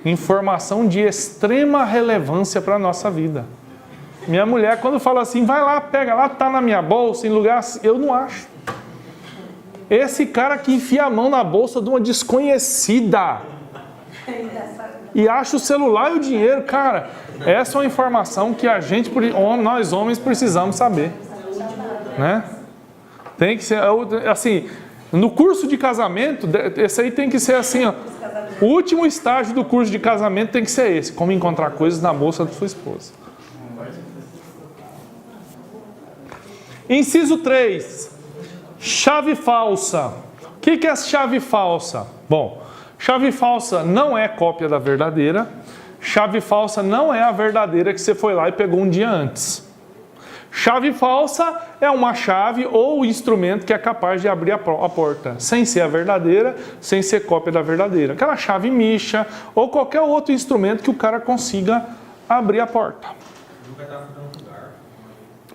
Informação de extrema relevância para a nossa vida. Minha mulher, quando fala assim, vai lá, pega lá, tá na minha bolsa, em lugar assim, eu não acho. Esse cara que enfia a mão na bolsa de uma desconhecida e acha o celular e o dinheiro, cara, essa é uma informação que a gente, nós homens, precisamos saber, né? Tem que ser, assim, no curso de casamento, esse aí tem que ser assim, ó, o último estágio do curso de casamento tem que ser esse, como encontrar coisas na bolsa da sua esposa. Inciso 3, chave falsa. O que é chave falsa? Bom, chave falsa não é cópia da verdadeira. Chave falsa não é a verdadeira que você foi lá e pegou um dia antes. Chave falsa é uma chave ou instrumento que é capaz de abrir a porta, sem ser a verdadeira, sem ser cópia da verdadeira. Aquela chave micha ou qualquer outro instrumento que o cara consiga abrir a porta.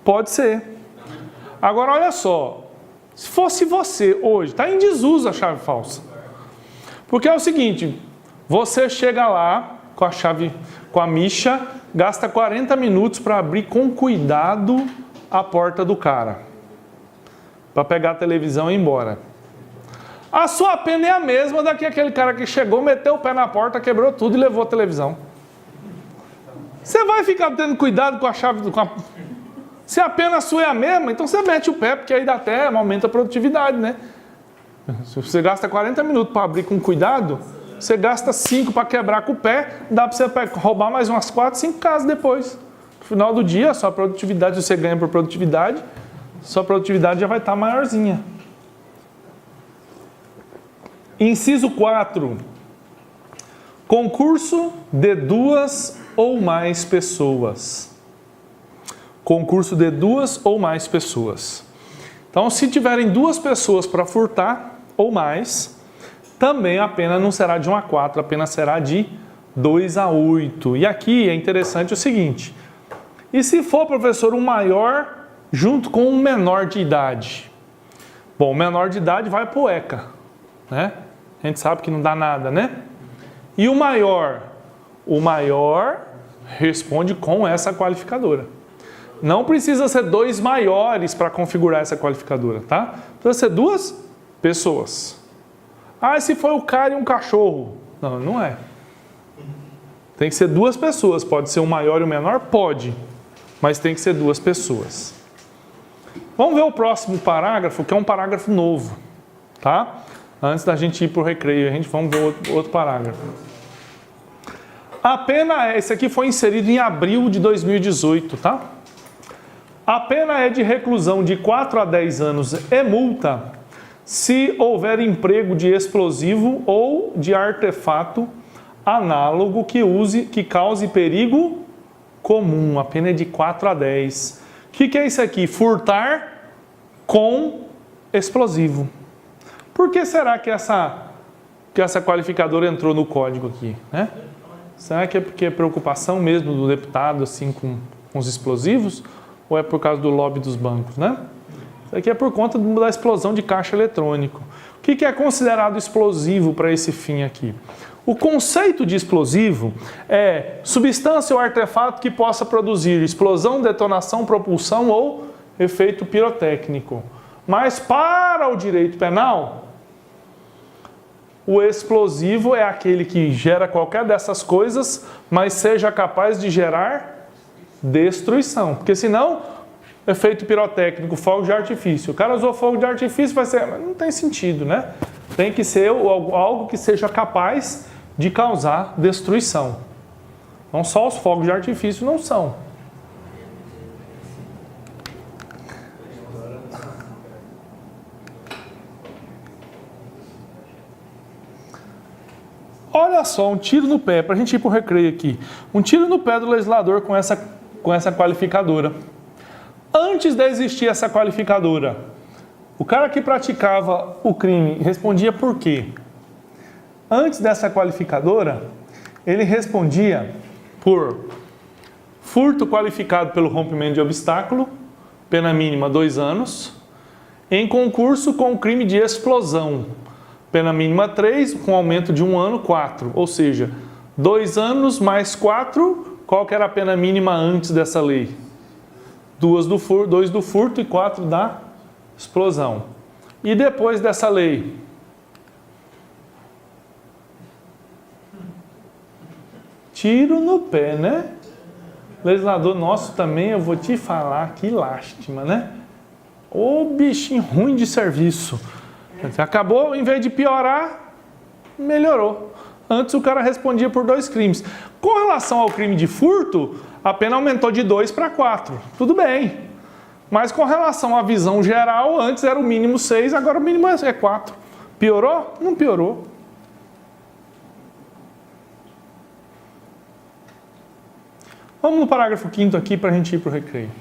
Pode ser. Agora olha só, se fosse você hoje, está em desuso a chave falsa. Porque é o seguinte, você chega lá com a chave, com a micha, gasta 40 minutos para abrir com cuidado a porta do cara. Para pegar a televisão e ir embora. A sua pena é a mesma daquele cara que chegou, meteu o pé na porta, quebrou tudo e levou a televisão. Você vai ficar tendo cuidado com a chave do... Se a pena sua é a mesma, então você mete o pé, porque aí dá até aumenta a produtividade, né? Se você gasta 40 minutos para abrir com cuidado, você gasta 5 para quebrar com o pé, dá para você roubar mais umas 4, 5 casas depois. No final do dia, a sua produtividade, você ganha por produtividade, sua produtividade já vai estar maiorzinha. Inciso 4. Concurso de 2 ou mais pessoas. Concurso de 2 ou mais pessoas. Então, se tiverem 2 pessoas para furtar ou mais, também a pena não será de 1 a 4, a pena será de 2 a 8. E aqui é interessante o seguinte, e se for, professor, um maior junto com um menor de idade? Bom, o menor de idade vai para o ECA, né? A gente sabe que não dá nada, né? E o maior? O maior responde com essa qualificadora. Não precisa ser 2 maiores para configurar essa qualificadora, tá? Precisa ser 2 pessoas. Ah, se foi o cara e um cachorro? Não, não é. Tem que ser 2 pessoas. Pode ser um maior e um menor? Pode. Mas tem que ser 2 pessoas. Vamos ver o próximo parágrafo, que é um parágrafo novo, tá? Antes da gente ir para o recreio, vamos ver outro parágrafo. A pena, esse aqui foi inserido em abril de 2018, tá? A pena é de reclusão de 4 a 10 anos e multa se houver emprego de explosivo ou de artefato análogo que cause perigo comum. A pena é de 4 a 10. O que é isso aqui? Furtar com explosivo. Por que será que essa qualificadora entrou no código aqui, né? Será que é porque é preocupação mesmo do deputado assim com os explosivos? Ou é por causa do lobby dos bancos, né? Isso aqui é por conta da explosão de caixa eletrônico. O que é considerado explosivo para esse fim aqui? O conceito de explosivo é substância ou artefato que possa produzir explosão, detonação, propulsão ou efeito pirotécnico. Mas para o direito penal, o explosivo é aquele que gera qualquer dessas coisas, mas seja capaz de gerar destruição. Porque senão, efeito pirotécnico, fogo de artifício. O cara usou fogo de artifício, vai ser... Não tem sentido, né? Tem que ser algo que seja capaz de causar destruição. Não só os fogos de artifício não são. Olha só, um tiro no pé, para a gente ir para o recreio aqui. Um tiro no pé do legislador com essa qualificadora. Antes de existir essa qualificadora, o cara que praticava o crime respondia por quê? Antes dessa qualificadora, ele respondia por furto qualificado pelo rompimento de obstáculo, pena mínima 2 anos, em concurso com crime de explosão, pena mínima 3, com aumento de 1 ano, 4. Ou seja, 2 anos mais 4, qual que era a pena mínima antes dessa lei? 2 do furto e 4 da explosão. E depois dessa lei? Tiro no pé, né? Legislador nosso também, eu vou te falar, que lástima, né? Ô bichinho ruim de serviço. Acabou, em vez de piorar, melhorou. Antes o cara respondia por 2 crimes. Com relação ao crime de furto, a pena aumentou de 2 para 4. Tudo bem. Mas com relação à visão geral, antes era o mínimo 6, agora o mínimo é 4. Piorou? Não piorou. Vamos no parágrafo 5º aqui para a gente ir para o recreio.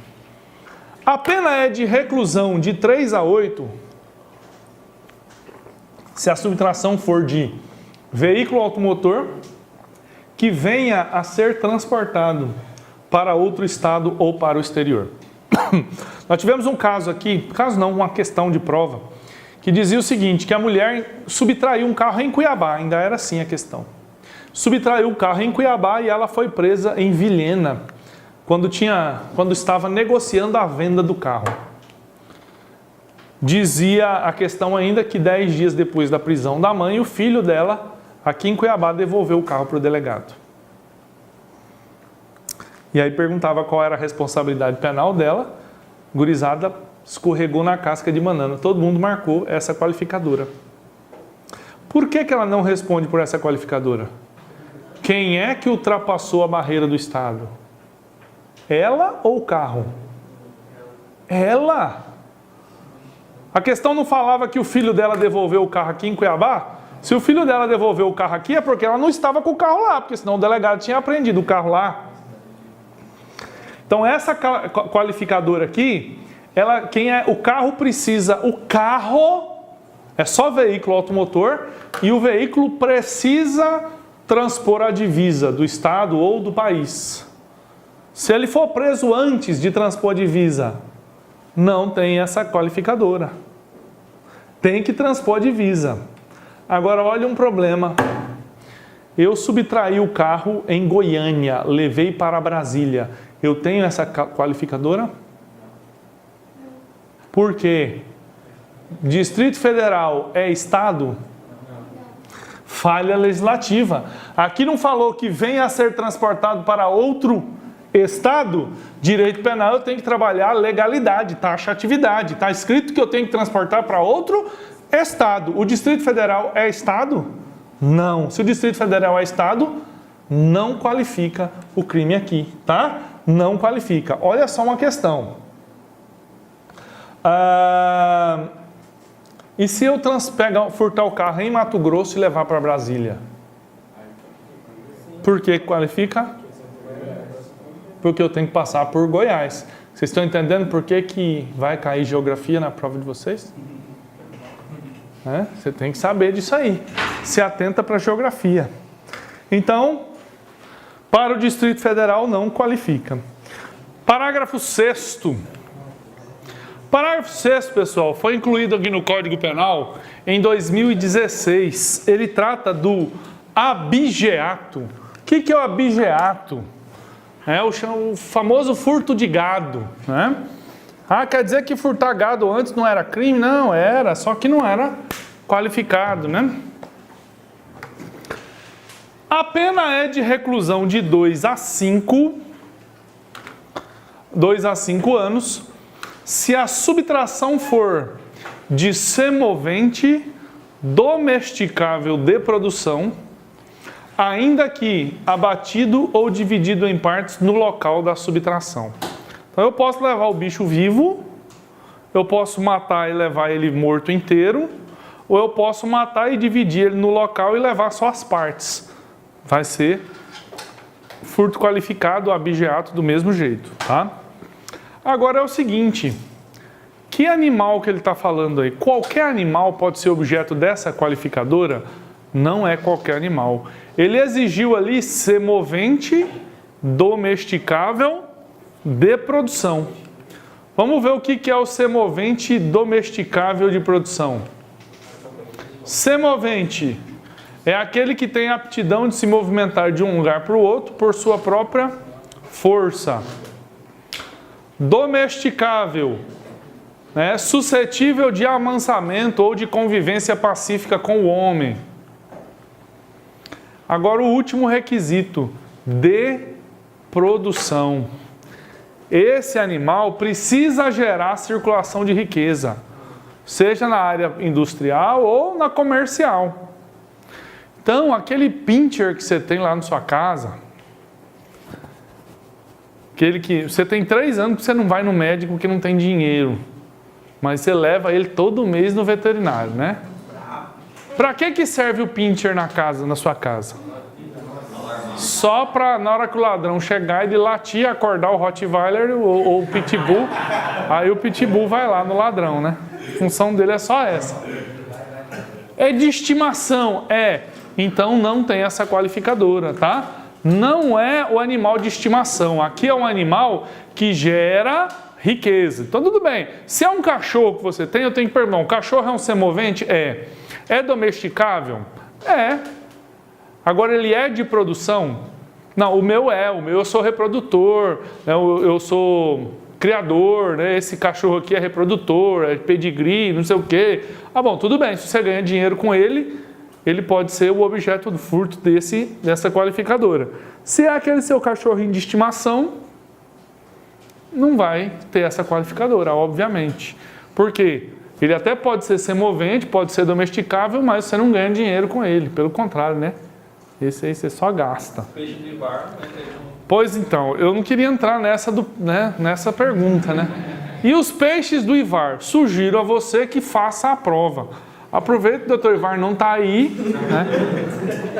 A pena é de reclusão de 3 a 8 se a subtração for de veículo automotor que venha a ser transportado para outro estado ou para o exterior. Nós tivemos um caso aqui, uma questão de prova, que dizia o seguinte, que a mulher subtraiu um carro em Cuiabá, ainda era assim a questão. Subtraiu o carro em Cuiabá e ela foi presa em Vilhena, quando estava negociando a venda do carro. Dizia a questão ainda que 10 dias depois da prisão da mãe, o filho dela, aqui em Cuiabá, devolveu o carro para o delegado. E aí perguntava qual era a responsabilidade penal dela, gurizada escorregou na casca de banana. Todo mundo marcou essa qualificadora. Por que ela não responde por essa qualificadora? Quem é que ultrapassou a barreira do Estado? Ela ou o carro? Ela! A questão não falava que o filho dela devolveu o carro aqui em Cuiabá? Se o filho dela devolveu o carro aqui é porque ela não estava com o carro lá, porque senão o delegado tinha apreendido o carro lá. Então essa qualificadora aqui, o carro precisa, o carro é só veículo automotor e o veículo precisa transpor a divisa do estado ou do país. Se ele for preso antes de transpor a divisa, não tem essa qualificadora. Tem que transpor a divisa. Agora olha um problema. Eu subtraí o carro em Goiânia, levei para Brasília. Eu tenho essa qualificadora? Por quê? Distrito Federal é Estado? Falha legislativa. Aqui não falou que venha a ser transportado para outro Estado? Direito penal eu tenho que trabalhar legalidade, taxatividade. Está escrito que eu tenho que transportar para outro Estado. O Distrito Federal é Estado? Não. Se o Distrito Federal é Estado, não qualifica o crime aqui, tá? Não qualifica. Olha só uma questão. E se eu furtar o carro em Mato Grosso e levar para Brasília? Por que qualifica? Porque eu tenho que passar por Goiás. Vocês estão entendendo por que vai cair geografia na prova de vocês? Você tem que saber disso aí. Se atenta para a geografia. Então, para o Distrito Federal não qualifica. Parágrafo 6º. Parágrafo 6º, pessoal, foi incluído aqui no Código Penal em 2016. Ele trata do abigeato. O que é o abigeato? É o famoso furto de gado, né? Quer dizer que furtar gado antes não era crime? Não, era, só que não era qualificado, né? A pena é de reclusão de 2 a 5 anos, se a subtração for de semovente domesticável de produção, ainda que abatido ou dividido em partes no local da subtração. Então eu posso levar o bicho vivo, eu posso matar e levar ele morto inteiro, ou eu posso matar e dividir ele no local e levar só as partes. Vai ser furto qualificado, abigeato do mesmo jeito, tá? Agora é o seguinte, que animal que ele está falando aí? Qualquer animal pode ser objeto dessa qualificadora? Não é qualquer animal. Ele exigiu ali semovente, domesticável, de produção. Vamos ver o que é o semovente domesticável de produção. Semovente é aquele que tem aptidão de se movimentar de um lugar para o outro por sua própria força. Domesticável, né? Suscetível de amansamento ou de convivência pacífica com o homem. Agora o último requisito, de produção. Esse animal precisa gerar circulação de riqueza, seja na área industrial ou na comercial. Então, aquele pincher que você tem lá na sua casa, aquele que você tem 3 anos que você não vai no médico porque não tem dinheiro, mas você leva ele todo mês no veterinário, né? Para que serve o pincher na sua casa? só para na hora que o ladrão chegar ele latir, acordar o Rottweiler ou o Pitbull, aí o Pitbull vai lá no ladrão, né? A função dele é só essa. É de estimação? É. Então não tem essa qualificadora, tá? Não é o animal de estimação. Aqui é um animal que gera riqueza. Então tudo bem. Se é um cachorro que você tem, eu tenho que perguntar, o cachorro é um semovente? É. É domesticável? É. Agora ele é de produção? Não, o meu eu sou reprodutor, eu sou criador, né? Esse cachorro aqui é reprodutor, é pedigree, não sei o quê. Ah, bom, tudo bem, se você ganha dinheiro com ele, ele pode ser o objeto do furto dessa qualificadora. Se é aquele seu cachorrinho de estimação, não vai ter essa qualificadora, obviamente. Por quê? Ele até pode ser semovente, pode ser domesticável, mas você não ganha dinheiro com ele, pelo contrário, né? Esse aí você só gasta. Peixe de VAR, né? Pois então, eu não queria entrar nessa pergunta, né? E os peixes do Ivar? Sugiro a você que faça a prova. Aproveita que o Dr. Ivar não está aí, né?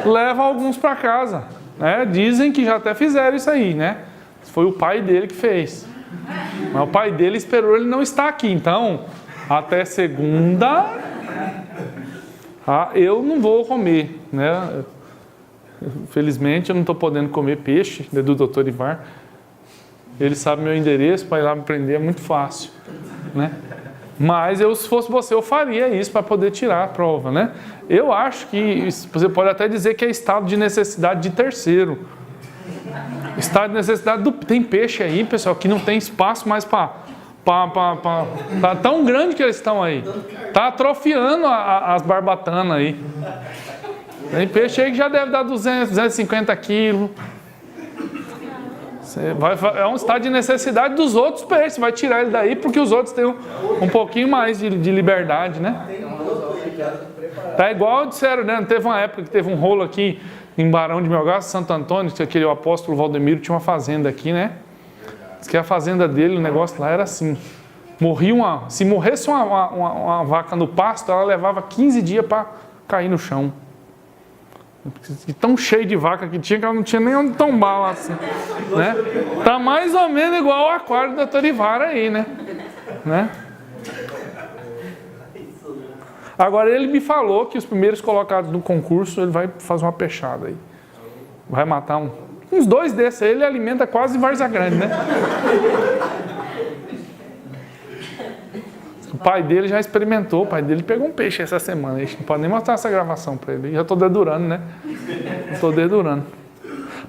Leva alguns para casa, né? Dizem que já até fizeram isso aí, né? Foi o pai dele que fez. Mas o pai dele esperou ele não estar aqui, então até segunda eu não vou comer, né? Felizmente eu não estou podendo comer peixe, né, do Dr. Ivar. Ele sabe meu endereço, para ir lá me prender é muito fácil, né? Mas se fosse você, eu faria isso para poder tirar a prova, né? Eu acho que você pode até dizer que é estado de necessidade de terceiro. Estado de necessidade tem peixe aí, pessoal, que não tem espaço mais para... Tá tão grande que eles estão aí. Tá atrofiando as barbatanas aí. Tem peixe aí que já deve dar 200, 250 quilos. É um estado de necessidade dos outros peixes. Você vai tirar ele daí porque os outros têm um pouquinho mais de liberdade, né? Tá igual disseram, né? Teve uma época que teve um rolo aqui em Barão de Melgaço, Santo Antônio, que aquele apóstolo Valdemiro tinha uma fazenda aqui, né? Diz que a fazenda dele, o negócio lá era assim. Se morresse uma vaca no pasto, ela levava 15 dias para cair no chão. Tão cheio de vaca que tinha que ela não tinha nem onde tombar lá assim, né? Tá mais ou menos igual o aquário da Dr. Ivar aí, né? Agora ele me falou que os primeiros colocados no concurso ele vai fazer uma peixada aí, vai matar uns 2 desses aí, ele alimenta quase várzea grande, né? O pai dele já experimentou, o pai dele pegou um peixe essa semana. A gente não pode nem mostrar essa gravação para ele. Já estou dedurando, né? Estou dedurando.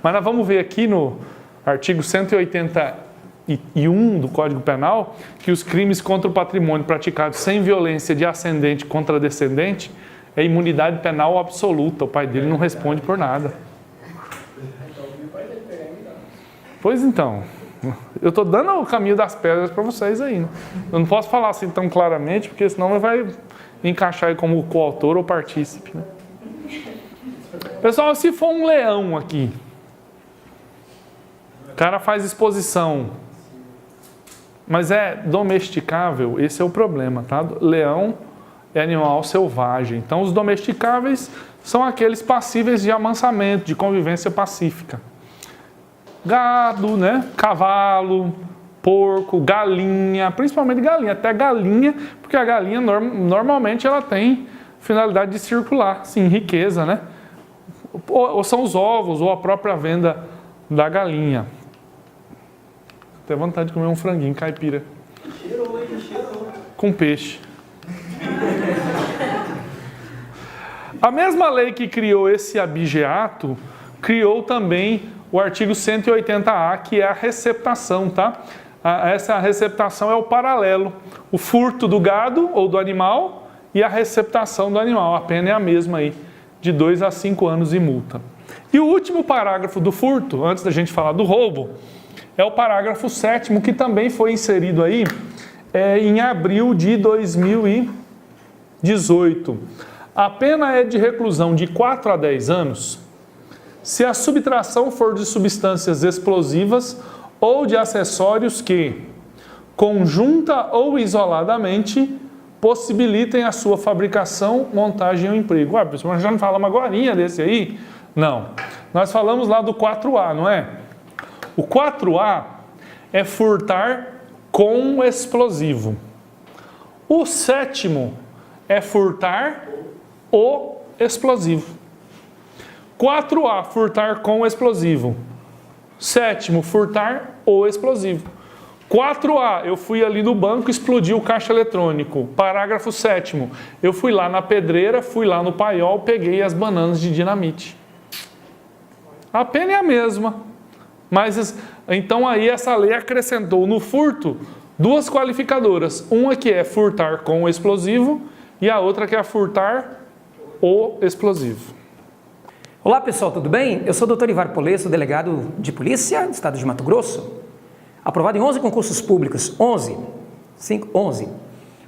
Mas nós vamos ver aqui no artigo 181 do Código Penal que os crimes contra o patrimônio praticados sem violência de ascendente contra descendente é imunidade penal absoluta. O pai dele não responde por nada. Pois então... Eu estou dando o caminho das pedras para vocês aí, né? Eu não posso falar assim tão claramente, porque senão vai encaixar aí como coautor ou partícipe, né? Pessoal, se for um leão aqui, o cara faz exposição, mas é domesticável, esse é o problema, tá? Leão é animal selvagem. Então, os domesticáveis são aqueles passíveis de amansamento, de convivência pacífica. Gado, né? Cavalo, porco, galinha, principalmente galinha, até galinha, porque a galinha normalmente ela tem finalidade de circular, sim, riqueza, né? Ou são os ovos, ou a própria venda da galinha. Tenho vontade de comer um franguinho caipira. Cheirou. Com peixe. A mesma lei que criou esse abigeato, criou também o artigo 180A, que é a receptação, tá? Essa receptação é o paralelo. O furto do gado ou do animal e a receptação do animal. A pena é a mesma aí, de 2 a 5 anos e multa. E o último parágrafo do furto, antes da gente falar do roubo, é o parágrafo 7º, que também foi inserido aí em abril de 2018. A pena é de reclusão de 4 a 10 anos, se a subtração for de substâncias explosivas ou de acessórios que, conjunta ou isoladamente, possibilitem a sua fabricação, montagem ou emprego. Pessoal, já não falamos agorinha desse aí, Não. Nós falamos lá do 4A, não é? O 4A é furtar com explosivo. O 7º é furtar o explosivo. 4A, furtar com explosivo. 7º, furtar o explosivo. 4A, eu fui ali no banco, explodi o caixa eletrônico. Parágrafo 7º, eu fui lá na pedreira, fui lá no paiol, peguei as bananas de dinamite. A pena é a mesma. Mas, então aí essa lei acrescentou no furto 2 qualificadoras. Uma que é furtar com o explosivo e a outra que é furtar o explosivo. Olá pessoal, tudo bem? Eu sou o Dr. Ivar Polesso, delegado de polícia do estado de Mato Grosso. Aprovado em 11 concursos públicos, 11.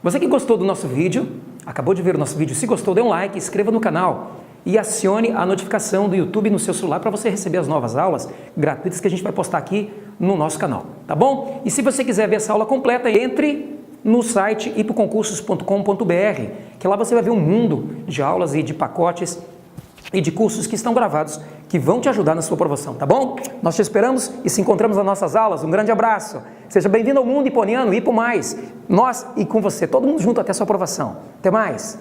Você que gostou do nosso vídeo, acabou de ver o nosso vídeo, se gostou, dê um like, inscreva no canal e acione a notificação do YouTube no seu celular para você receber as novas aulas gratuitas que a gente vai postar aqui no nosso canal, tá bom? E se você quiser ver essa aula completa, entre no site hipoconcursos.com.br, que lá você vai ver um mundo de aulas e de pacotes e de cursos que estão gravados, que vão te ajudar na sua aprovação, tá bom? Nós te esperamos e se encontramos nas nossas aulas. Um grande abraço. Seja bem-vindo ao mundo hiponiano, Hipo Mais. Nós e com você, todo mundo junto até a sua aprovação. Até mais.